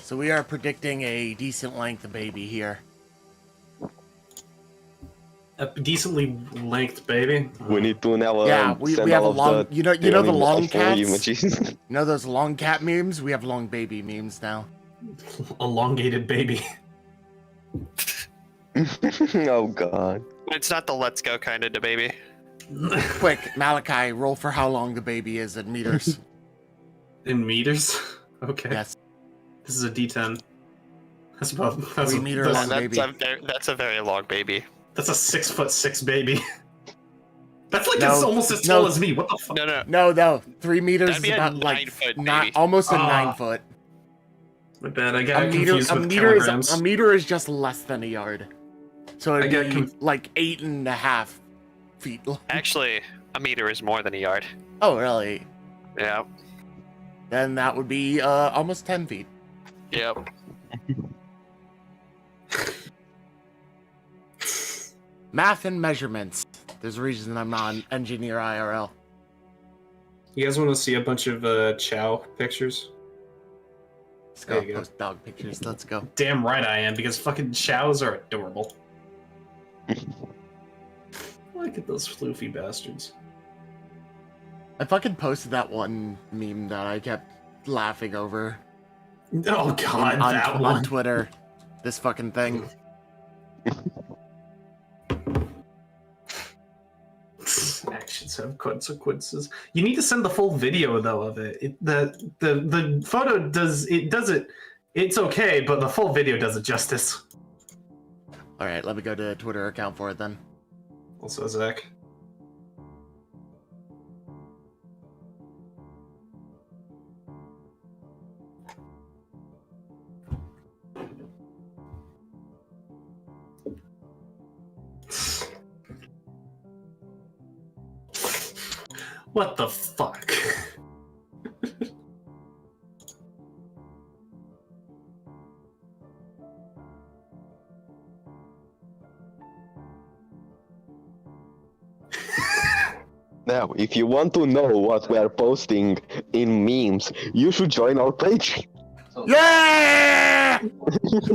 So we are predicting a decent length baby here. A decently length baby. We need to now Yeah, we send have a all of long. the You know the training long for cats. images. You know those long cat memes? We have long baby memes now. Elongated baby. Oh god. It's not the let's go kind of baby. Quick, Malachi, roll for how long the baby is in meters. In meters? Okay. Yes. This is a D10. That's about. That's 3 a, meter that's, long. That's a very long baby. that's a 6'6" baby. That's like No, it's almost as tall no. as me. What the fuck? No, 3 meters That'd is be a about 9-foot not baby. almost a Ah. 9 foot. My bad. I got A confused with kilograms. meter is just less than a yard. So I it'd got be like 8.5 feet long. Actually, a meter is more than a yard. Oh, really? Yeah. Then that would be almost 10 feet. Yep. Math and measurements. There's a reason I'm not an engineer IRL. You guys want to see a bunch of Chow pictures? Let's There go you go. post dog pictures. Let's go. Damn right I am, because fucking Chows are adorable. Look at those floofy bastards. I fucking posted that one meme that I kept laughing over Oh god, on, that on one. Twitter. This fucking thing. Actions have consequences. You need to send the full video though of it. The photo does it. It's okay, but the full video does it justice. All right, let me go to the Twitter account for it then. Also, Zach. What the fuck? Now, if you want to know what we are posting in memes, you should join our page. Yeah!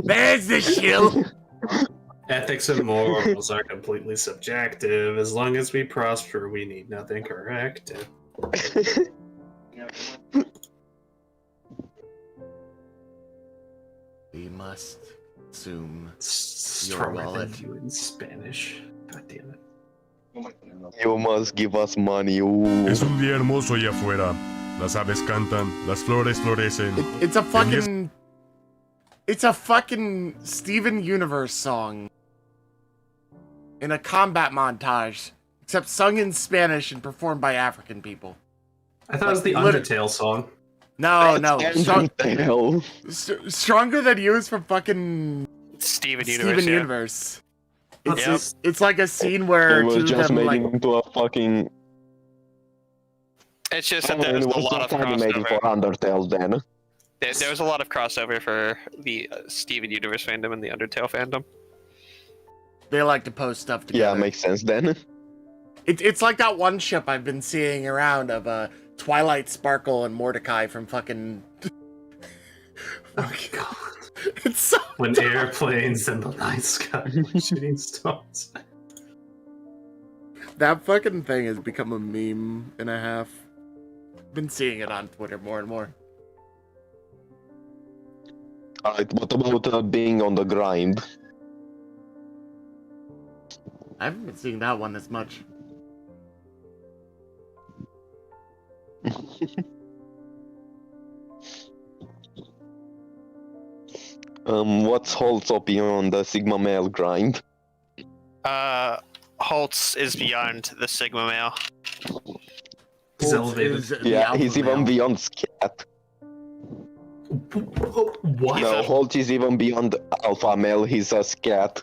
There's the shield. Ethics and morals are completely subjective. As long as we prosper, we need nothing corrective. We must assume. Start with wallet. you in Spanish. God damn it. You must give us money. Ooh. Es un día hermoso allá afuera. Las aves cantan, las flores florecen. It's a fucking. It's a fucking Steven Universe song. In a combat montage. Except sung in Spanish and performed by African people. I thought it was the Undertale song. No, no. What the hell? Stronger Than You is from fucking Steven Universe. Steven Yeah. Universe. Yep. It's like a scene where It was two of just them made like into a fucking. It's just that It there's a was lot of just animated crossover. for Undertale then. There was a lot of crossover for the Steven Universe fandom and the Undertale fandom. They like to post stuff Yeah, together. makes sense then. It's like that one ship I've been seeing around of Twilight Sparkle and Mordecai from fucking. Oh god. It's so. When airplanes and the night sky were shooting stars. That fucking thing has become a meme and a half. Been seeing it on Twitter more and more. Alright, what about being on the grind? I haven't been seeing that one as much. What's Holt's opinion on the Sigma male grind? Holtz is beyond the Sigma male. He's elevated. Is the Yeah, he's alpha even male. beyond scat. What? No, Holt is even beyond alpha male, he's a scat.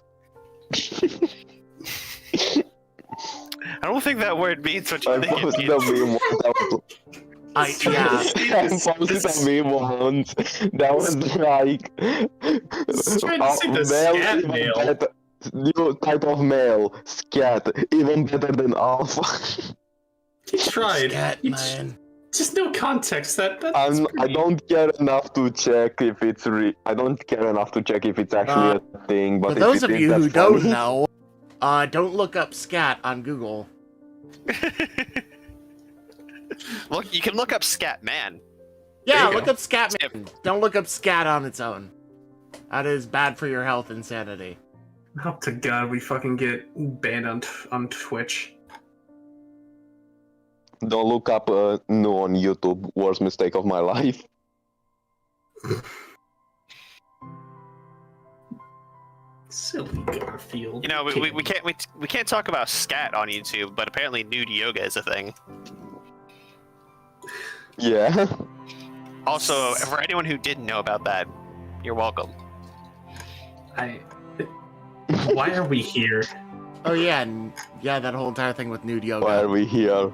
I don't think that word means what you I think it posted means. a meme once. Yeah. I posted a meme once. That was like... He's trying to say the male scat even male. better- New type of male, scat, even better than alpha. He tried. Scat, man. Just no context. That's I pretty... don't care enough to check if it's I don't care enough to check if it's actually a thing. But For if those it of is, you that's who don't funny. know, don't look up scat on Google. Look, you can look up Scat Man. Yeah, you look go. up scat man. Don't look up scat on its own. That is bad for your health and sanity. Hope to God we fucking get banned on Twitch. Don't look up no on YouTube. Worst mistake of my life. Silly Garfield. You know, we can't talk about scat on YouTube, but apparently nude yoga is a thing. Yeah. Also, for anyone who didn't know about that, you're welcome. Why are we here? Oh yeah, and yeah, that whole entire thing with nude yoga. Why are we here?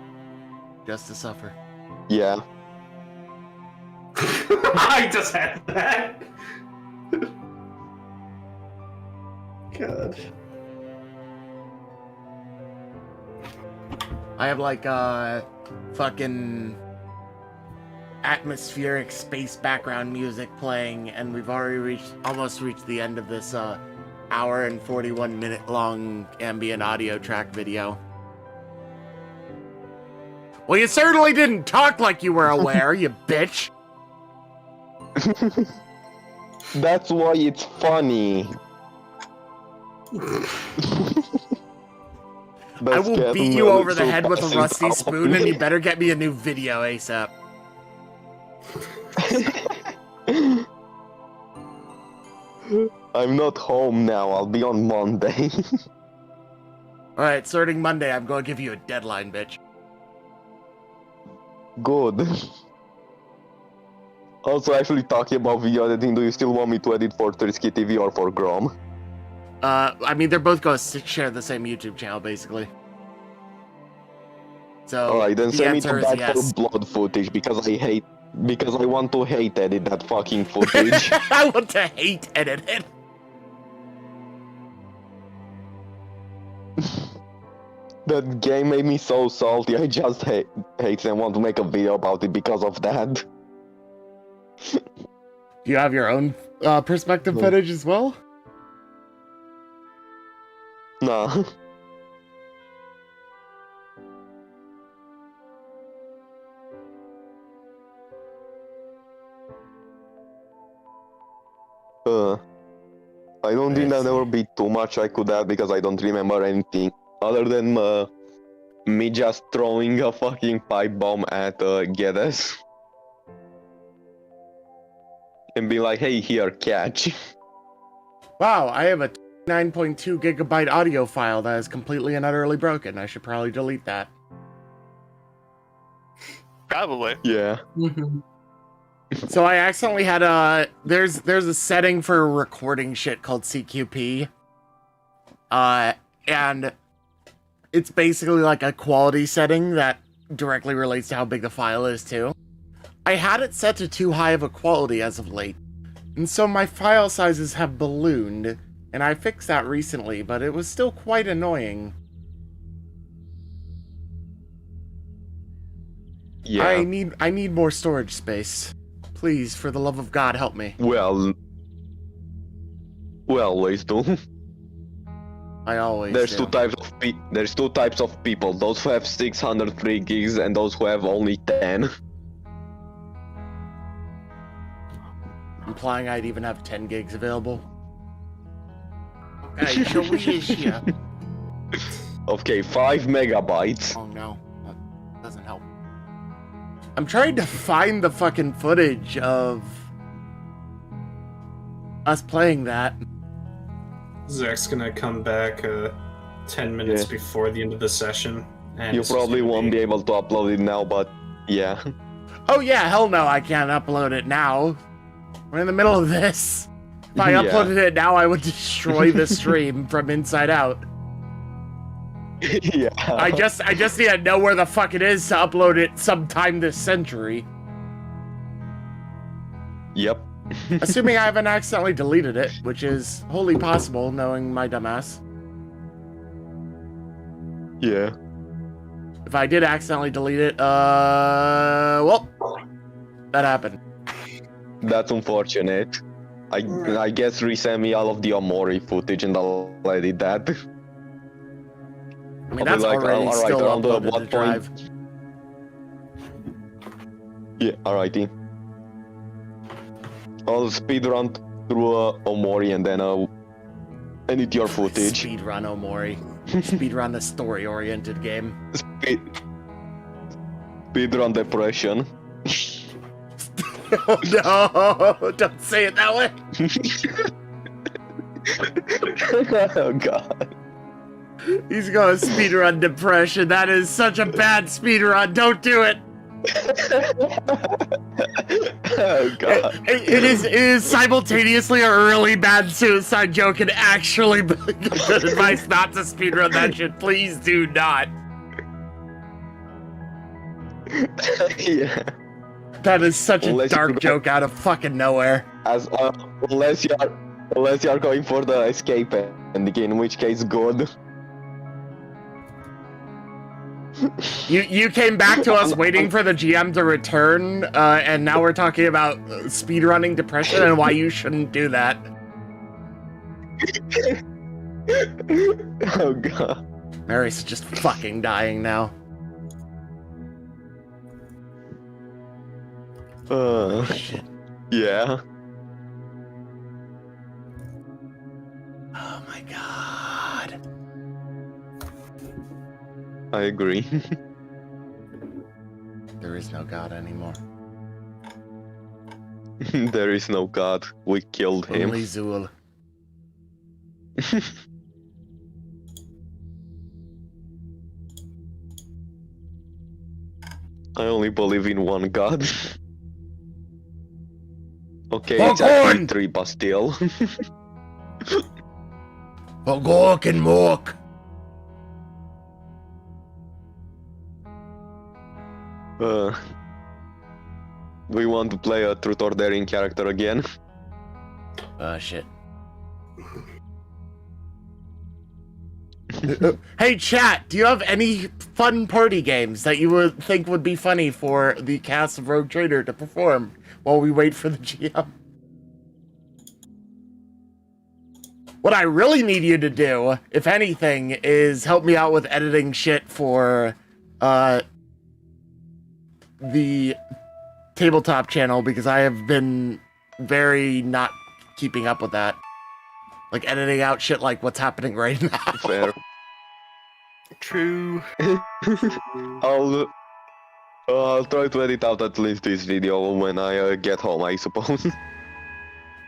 Just to suffer. Yeah. I just had that. God. I have like fucking atmospheric space background music playing, and we've already almost reached the end of this hour and 41 minute long ambient audio track video. Well, you certainly didn't talk like you were aware, you bitch. That's why it's funny. I will beat you over the head with a rusty spoon, and you better get me a new video ASAP. I'm not home now. I'll be on Monday. Alright, starting Monday, I'm going to give you a deadline, bitch. Good. Also, actually talking about video editing, do you still want me to edit for Trisky TV or for Grom? I mean, they're both going to share the same YouTube channel, basically. So, Alright, then the send me to answer is that yes. for blood footage because I want to hate edit that fucking footage. I want to hate edit it. That game made me so salty. I just hate and want to make a video about it because of that. Do you have your own perspective No. footage as well? Nah. I don't think that there will be too much I could add because I don't remember anything other than me just throwing a fucking pipe bomb at Geddes. And be like, hey, here, catch. Wow, I have a 9.2 gigabyte audio file that is completely and utterly broken. I should probably delete that. Probably. Yeah. So I accidentally had there's a setting for recording shit called CQP. And it's basically like a quality setting that directly relates to how big the file is too. I had it set to too high of a quality as of late, and so my file sizes have ballooned, and I fixed that recently, but it was still quite annoying. Yeah. I need more storage space. Please, for the love of God, help me. Well, we always do. I always There's do. there's two types of people: those who have 603 gigs and those who have only 10. Implying I'd even have 10 gigs available. Okay, so we is here. Okay, 5 megabytes. Oh no, that doesn't help. I'm trying to find the fucking footage of us playing that. Zach's gonna come back 10 minutes Yeah. before the end of the session. And You it's just probably gonna won't be able to upload it now, but yeah. Oh yeah, hell no, I can't upload it now. We're in the middle of this. If I Yeah. uploaded it now, I would destroy the stream from inside out. Yeah. I just need to know where the fuck it is to upload it sometime this century. Yep. Assuming I haven't accidentally deleted it, which is wholly possible, knowing my dumbass. Yeah. If I did accidentally delete it, well, that happened. That's unfortunate. I guess resend me all of the Omori footage and I'll edit that. I mean, I'll be that's like, already alright, still around uploaded to what the drive. Yeah, alrighty. I'll speedrun through Omori and then edit your footage. Speedrun Omori. Speedrun the story-oriented game. Speedrun depression. Oh no! Don't say it that way! Oh god. He's going speedrun depression. That is such a bad speedrun. Don't do it! Oh god. It is simultaneously a really bad suicide joke and actually good advice not to speedrun that shit. Please do not. Yeah. That is such a Unless you dark go- joke out of fucking nowhere. As unless you are going for the escape ending, in which case good. You came back to us waiting for the GM to return, and now we're talking about speedrunning depression and why you shouldn't do that. Oh god. Mary's just fucking dying now. Shit. Yeah. Oh my god. I agree. There is no god anymore. There is no god. We killed him. Only Zool. I only believe in one god. Okay, it's Popcorn! actually 3 Bastille. Ogork and Mork. We want to play a Truth or Daring character again. Shit. Hey chat, do you have any fun party games that you would think would be funny for the cast of Rogue Trader to perform while we wait for the GM? What I really need you to do, if anything, is help me out with editing shit for the tabletop channel, because I have been very not keeping up with that. Like editing out shit like what's happening right now. Fair. True. I'll try to edit out at least this video when I get home, I suppose.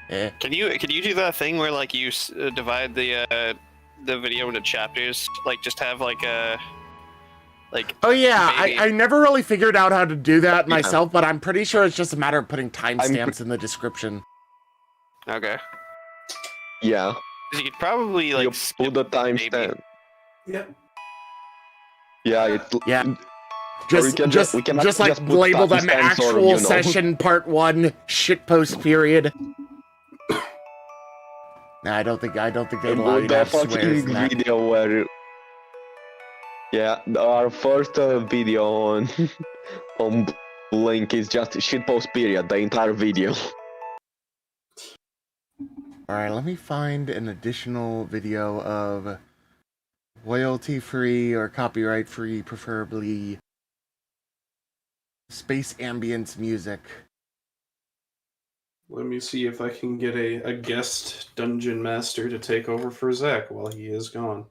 Eh. Can you do that thing where like you divide the video into chapters? Like just have like a Oh yeah, maybe- I never really figured out how to do that myself, but I'm pretty sure it's just a matter of putting I'm timestamps in the description. Okay. Yeah. 'Cause you could probably like You put the maybe. timestamp. Yep. Yeah, it, Yeah. Just we can like just put label them timestamps or, actual you know. session part 1 shitpost period. Nah, I don't think they allow you to The have swears fucking in that. video where... Yeah, our first video on on Blink is just shitpost period, the entire video. Alright, let me find an additional video of royalty-free or copyright-free, preferably, space ambience music. Let me see if I can get a guest dungeon master to take over for Zach while he is gone.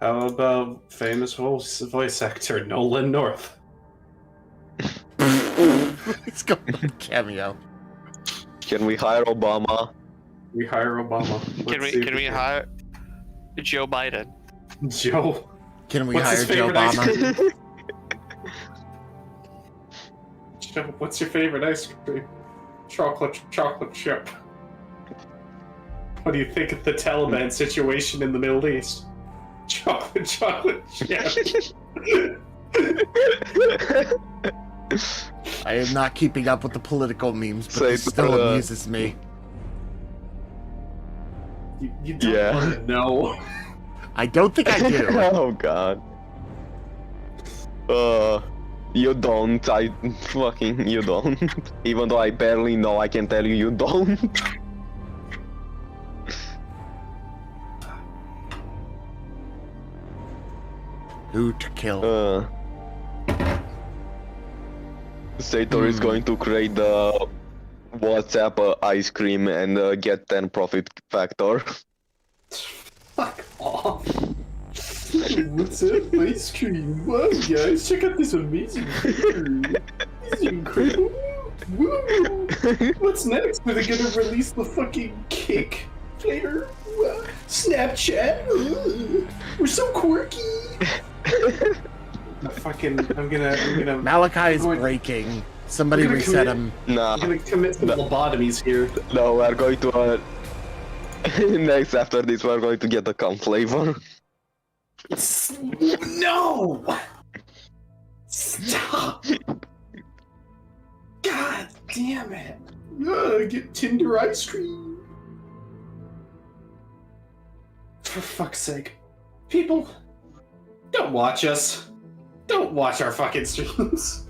How about famous voice actor Nolan North? It's going to cameo. Can we hire Obama? We hire Obama. Can we hire Joe Biden? Joe? Can we What's hire his Joe favorite ice Obama? cream? Joe, what's your favorite ice cream? Chocolate chip. What do you think of the Taliban situation in the Middle East? Chocolate chip. I am not keeping up with the political memes, but Say it still that, amuses me. You don't Yeah. want to know. I don't think I do. Oh god. You don't. You don't. Even though I barely know, I can tell you you don't. Who to kill? Sator is going to create the WhatsApp ice cream and get 10 profit factor. Fuck off. What's up, ice cream? Wow, guys, check out this amazing flavor. This is incredible. Woo! What's next? Are they gonna release the fucking cake flavor? Snapchat? We're so quirky. I'm gonna. Malachi is breaking. Somebody I'm gonna reset commit- him. Nah, I'm gonna commit some lobotomies here. no, we're going to next after this we're going to get the cum flavor. No! Stop! God damn it! Get Tinder ice cream. For fuck's sake, people, don't watch us. Don't watch our fucking streams.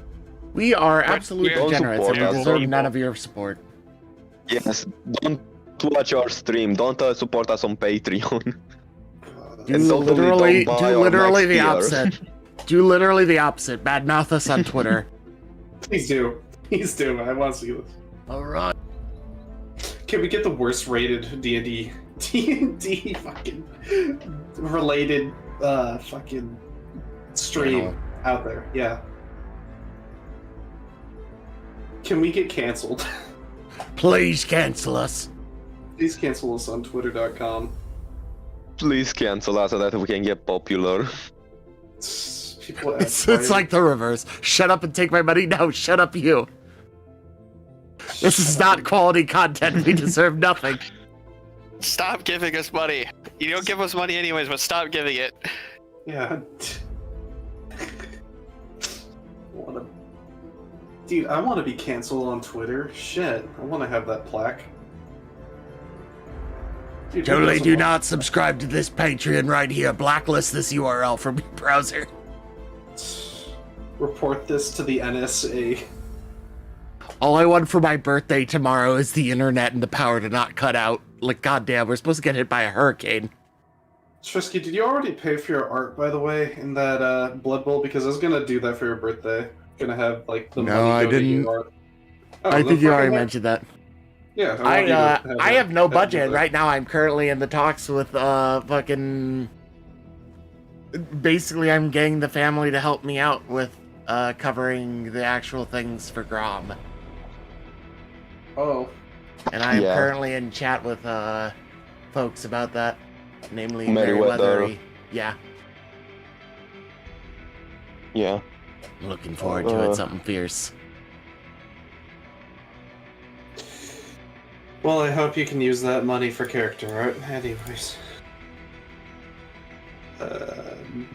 We are absolute Don't degenerates and support we us. deserve none of your support. Yes, don't watch our stream. Don't support us on Patreon. Do And totally literally, don't buy do our literally next the tier. opposite. Do literally the opposite. Badmouth us on Twitter. Please do. Please do. I want to see this. Alright. Can we get the worst rated D&D fucking related fucking stream Channel. out there? Yeah. Can we get canceled? Please cancel us. Please cancel us on twitter.com. Please cancel us so that we can get popular. People It's like the reverse. Shut up and take my money. No, shut up you. This is not quality content. We deserve nothing. Stop giving us money. You don't give us money anyways, but stop giving it. Yeah. Dude, I want to be canceled on Twitter. Shit, I want to have that plaque. Dude, who Totally doesn't do want- not subscribe to this Patreon right here. Blacklist this URL from your browser. Report this to the NSA. All I want for my birthday tomorrow is the internet and the power to not cut out. Like, goddamn, we're supposed to get hit by a hurricane. Trisky, did you already pay for your art, by the way, in that Blood Bowl? Because I was gonna do that for your birthday. Gonna have like the No, money I go to didn't. your art. Oh, I then think you fucking already have- mentioned that. Yeah, want you to I have no that budget birthday. right now. I'm currently in the talks with fucking. Basically, I'm getting the family to help me out with covering the actual things for Grom, Oh, and I'm Yeah. currently in chat with folks about that, namely Meriwether. Meriwether. Yeah, Yeah. looking forward to it. Something fierce. well, I hope you can use that money for character art. Anyways.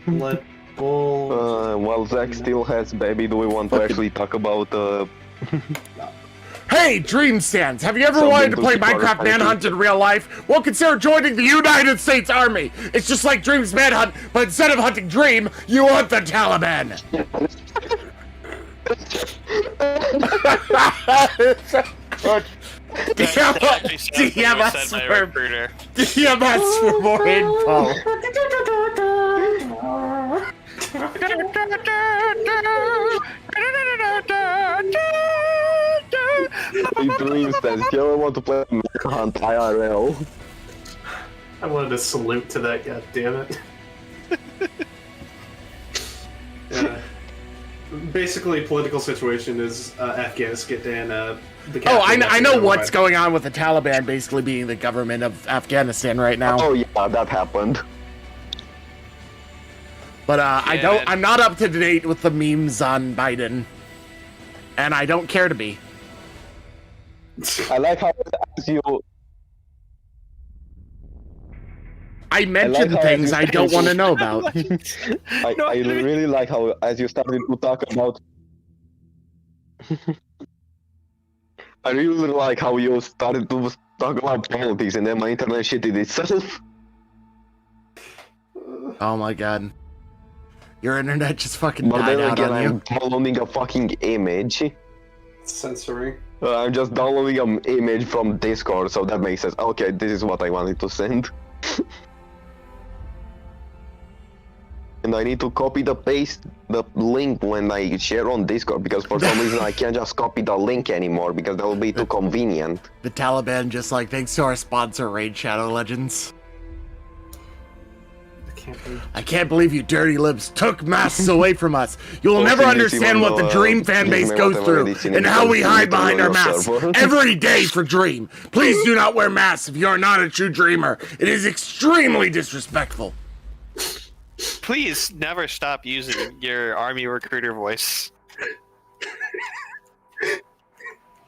Blood Bowl. While Zach still has baby, do we want to actually talk about Hey, Dream Stands, have you ever Something wanted to to play keep our Minecraft attention. Manhunt in real life? Well, consider joining the United States Army. It's just like Dream's Manhunt, but instead of hunting Dream, you hunt the Taliban. DMS for more info. Hey, Dream Stands, if you ever want to play Hunt IRL? I wanted to salute to that, god damn it. Yeah. Basically, political situation is Afghanistan. Oh, I know what's going on with the Taliban basically being the government of Afghanistan right now. Oh yeah, that happened. But I'm not up to date with the memes on Biden, and I don't care to be. I like how as you. I mention how things you- I don't want to know about. I really like how as you started to talk about. I really like how you started to talk about politics and then my internet shitted itself. Oh my god. Your internet just fucking But died then out again, on you. I'm downloading a fucking image. Censoring. I'm just downloading an image from Discord, so that makes sense. Okay, this is what I wanted to send. And I need to copy the link when I share on Discord, because for some reason I can't just copy the link anymore because that will be too convenient. The Taliban just like, thanks to our sponsor, Raid Shadow Legends. I can't believe you dirty lips took masks away from us. You will never understand what the Dream fan base goes through and how we hide behind our masks every day for Dream. Please do not wear masks if you are not a true dreamer. It is extremely disrespectful. Please never stop using your army recruiter voice.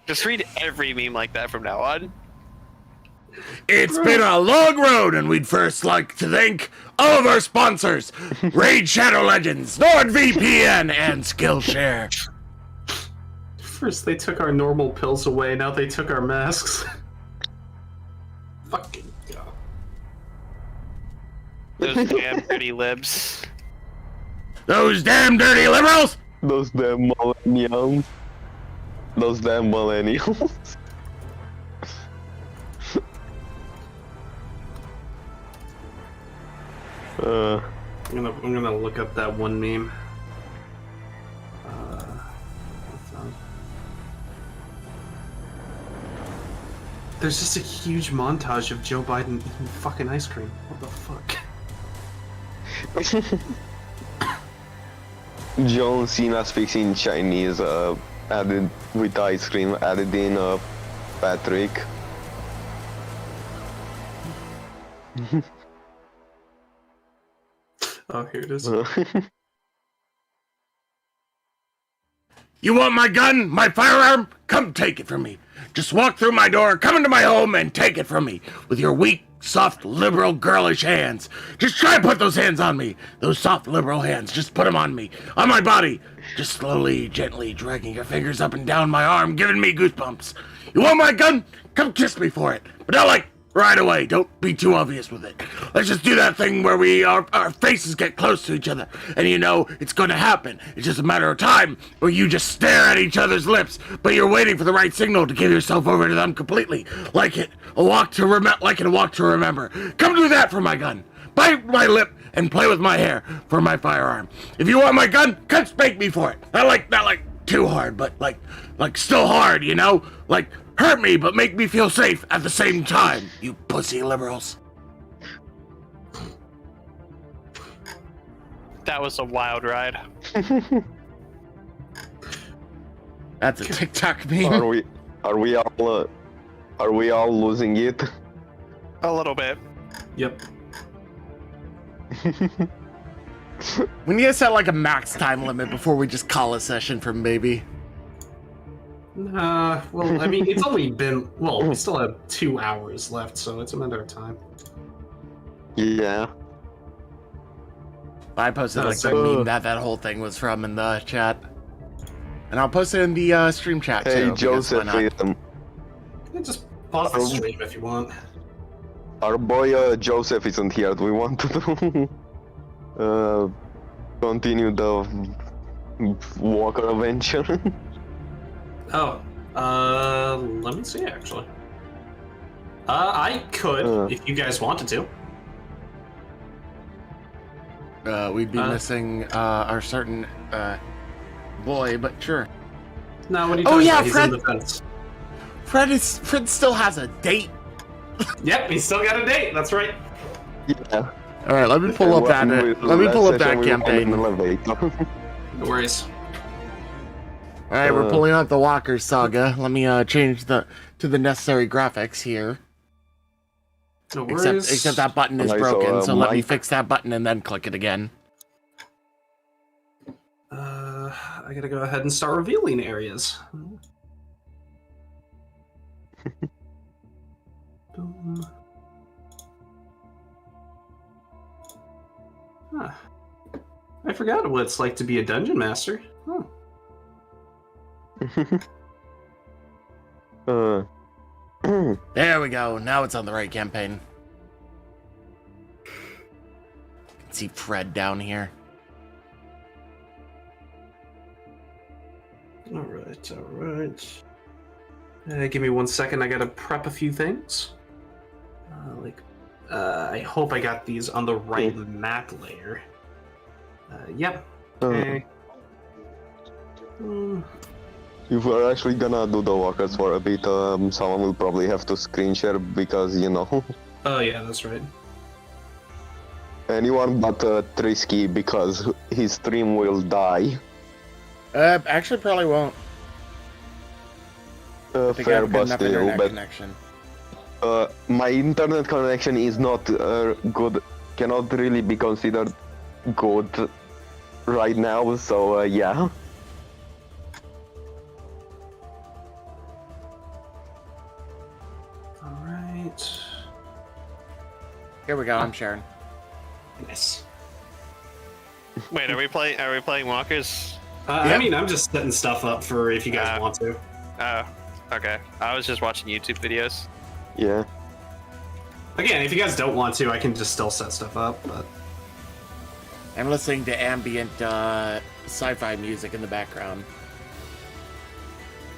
Just read every meme like that from now on. It's been a long road, and we'd first like to thank all of our sponsors, Raid Shadow Legends, NordVPN, and Skillshare. First they took our normal pills away, now they took our masks. Fucking god. Those damn dirty libs. Those damn dirty liberals! Those damn millennials. Those damn millennials. I'm gonna look up that one meme. There's just a huge montage of Joe Biden eating fucking ice cream. What the fuck? John Cena speaking Chinese, added with ice cream, added in Patrick. Oh, here it is. You want my gun, my firearm? Come take it from me. Just walk through my door, come into my home, and take it from me. With your weak, soft, liberal, girlish hands. Just try and put those hands on me. Those soft, liberal hands. Just put them on me. On my body. Just slowly, gently dragging your fingers up and down my arm, giving me goosebumps. You want my gun? Come kiss me for it. But not like right away. Don't be too obvious with it. Let's just do that thing where our faces get close to each other. And you know it's going to happen. It's just a matter of time where you just stare at each other's lips, but you're waiting for the right signal to give yourself over to them completely. Like a walk to remember. Come do that for my gun. Bite my lip and play with my hair for my firearm. If you want my gun, come spank me for it. Not like too hard, but like still hard, you know? Like hurt me, but make me feel safe at the same time, you pussy liberals. That was a wild ride. That's a TikTok meme. Are we all losing it? A little bit. Yep. We need to set like a max time limit before we just call a session from baby. Well, I mean, it's only been, we still have 2 hours left, so it's a matter of time. Yeah. I posted like the so- meme that whole thing was from in the chat. And I'll post it in the stream chat Hey, too. because why Joseph, not? Yeah, just pause the stream if you want. our boy Joseph isn't here. Do we want to continue the Walker adventure? Oh, let me see actually. I could if you guys wanted to. We'd be missing our certain boy, but sure. No, what are you Oh, talking yeah, about? He's Fred- in the fence. Fred still has a date. Yep, he's still got a date. That's right. Yeah. All right, let me pull up that. Let me pull up that campaign. All No worries. right, we're pulling up the Walker Saga. Let me change to the necessary graphics here. No worries. Except that button is Alright, so, broken, so let me Mike- fix that button and then click it again. I gotta go ahead and start revealing areas. Huh. I forgot what it's like to be a dungeon master. Huh. There we go. Now it's on the right campaign. You can see Fred down here. Alright, alright. Give me 1 second, I gotta prep a few things. I hope I got these on the right map layer. Yep. Okay. If we're actually gonna do the walkers for a bit, someone will probably have to screen share because, you know, Oh yeah, that's right. anyone but Trisky because his stream will die. Actually, probably won't. I think I Fair have good but enough still, internet but connection. my internet connection is not good, cannot really be considered good right now, so yeah. Alright. Here we go. I'm sharing. Nice. Wait, are we playing walkers? I Yep. mean, I'm just setting stuff up for if you guys want to. Oh, okay. I was just watching YouTube videos. Yeah. Again, if you guys don't want to, I can just still set stuff up, but... I'm listening to ambient sci-fi music in the background,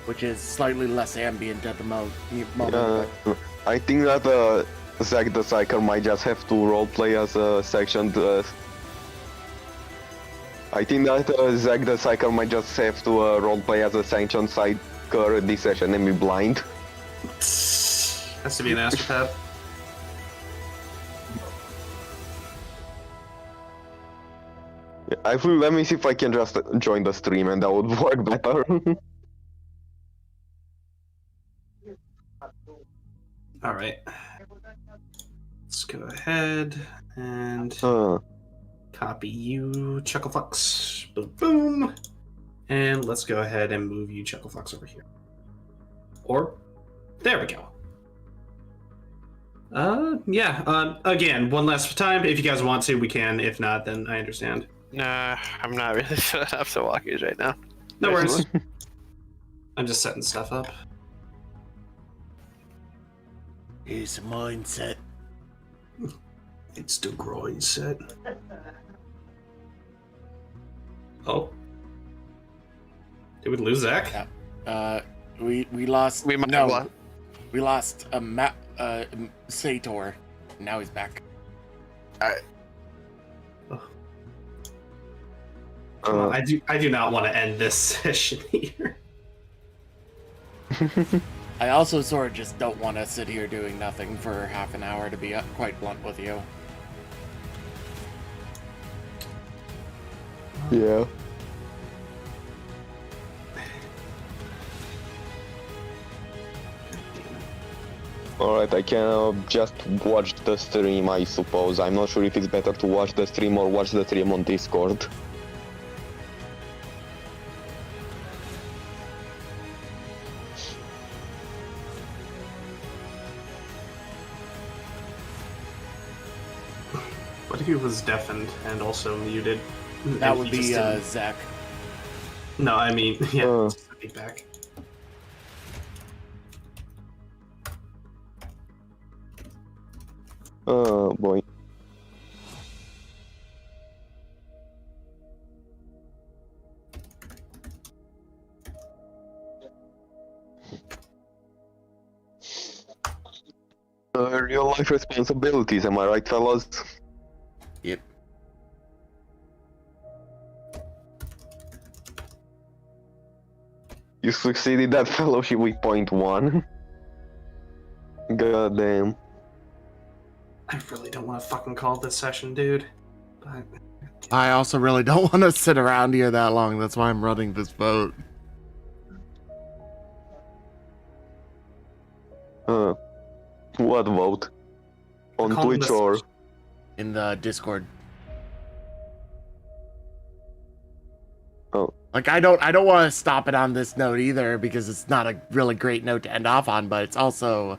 which is slightly less ambient at the moment. I think that Zack the Psyker might just have to roleplay as a section. I think that Zack the Psyker might just have to roleplay as a sanctioned psyker this session and be blind. Has to be an astropath. Let me see if I can just join the stream and that would work better. Alright. Let's go ahead and copy you, Chucklefucks. Boom, boom. And let's go ahead and move you, Chucklefucks, over here. Or, there we go. Again, one last time. If you guys want to, we can. If not, then I understand. Nah, I'm not really set up to walkers right now. No worries. I'm just setting stuff up. Here's a mindset. It's the grind set. Oh. Did we lose Zach? We lost. We might have lost. We lost Sator. Now he's back. I do not want to end this session here. I also sort of just don't want to sit here doing nothing for half an hour, to be quite blunt with you. Yeah. Alright, I can just watch the stream, I suppose. I'm not sure if it's better to watch the stream or watch the stream on Discord. What who was deafened and also muted? That And would he be just didn't- Zach. No, I mean, yeah, Uh. just feedback. Oh boy. Real life responsibilities, am I right, fellas? Yep. You succeeded that fellowship with .1. God damn. I really don't want to fucking call this session, dude. But I also really don't want to sit around here that long. That's why I'm running this vote. What vote? On Calling Twitch this- or? In the Discord. Oh. Like I don't want to stop it on this note either because it's not a really great note to end off on, but it's also,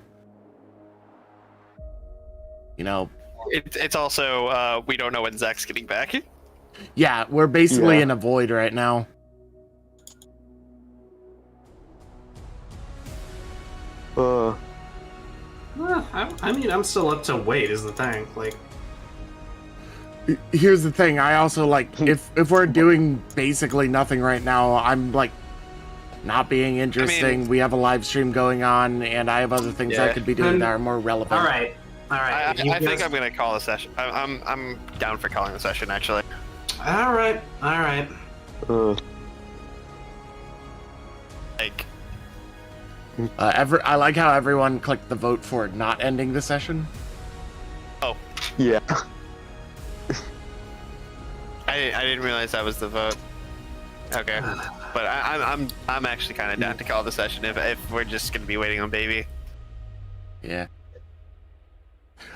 you know, It's also we don't know when Zach's getting back. yeah, we're basically Yeah. in a void right now. I mean, I'm still up to wait. Is the thing like? Here's the thing, I also like if we're doing basically nothing right now, I'm like not being interesting. We have a live stream going on and I have other things I Yeah. could be doing that are more relevant. All right. I You think guys- I'm gonna call the session. I'm down for calling the session actually. All right. Like, I like how everyone clicked the vote for not ending the session. Yeah. I didn't realize that was the vote. Okay, but I'm actually kind of down to call the session if we're just gonna be waiting on baby. Yeah.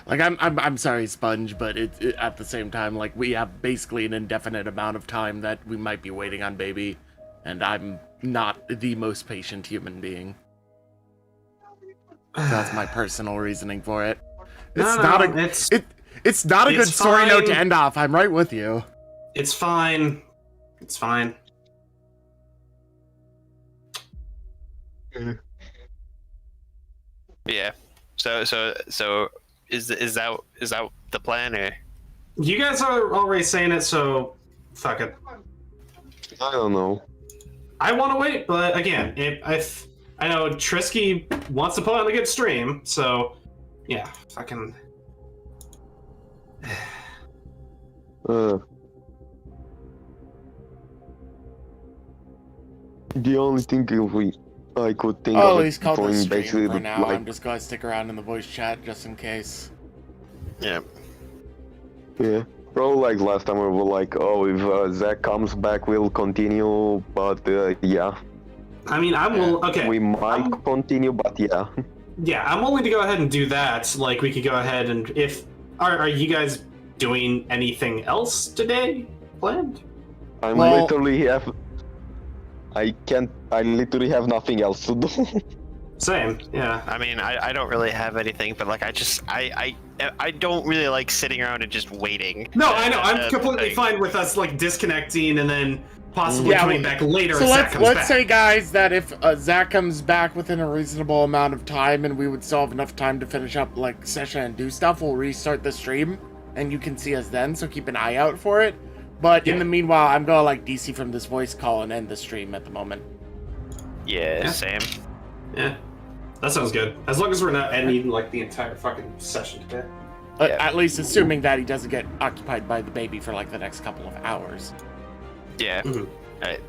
Like I'm sorry, Sponge, but it at the same time, like we have basically an indefinite amount of time that we might be waiting on baby, and I'm not the most patient human being. That's my personal reasoning for it. It's it's not a good it's story note to fine. end off. I'm right with you. It's fine. It's fine. Yeah. So is that the plan or? You guys are already saying it, so fuck it. I don't know. I want to wait, but again, if I know Trisky wants to put on a good stream, so yeah, fucking. The only thing I could think Oh, of he's called the doing stream basically for now. like I'm just gonna stick around in the voice chat just in case. Yeah. yeah. Probably like last time we were like, oh, if Zach comes back, we'll continue. But yeah, I mean, I'm okay. we might continue. But yeah, Yeah, I'm willing to go ahead and do that. Like, we could go ahead and if are you guys doing anything else today planned? I'm Well- literally have. I literally have nothing else to do. Same. Yeah. I mean, I don't really have anything, but like I don't really like sitting around and just waiting. No, I know. I'm completely thing. fine with us like disconnecting and then possibly Yeah, coming back later. So if Zach comes let's back. say, guys, that if Zach comes back within a reasonable amount of time, and we would still have enough time to finish up like session and do stuff, we'll restart the stream, and you can see us then. So keep an eye out for it. But in Yeah. the meanwhile, I'm gonna like DC from this voice call and end the stream at the moment. Yeah, Yeah. same. Yeah, that sounds good. As long as we're not ending like the entire fucking session today. Yeah. At least assuming that he doesn't get occupied by the baby for like the next couple of hours. Yeah. Mhm. Alright.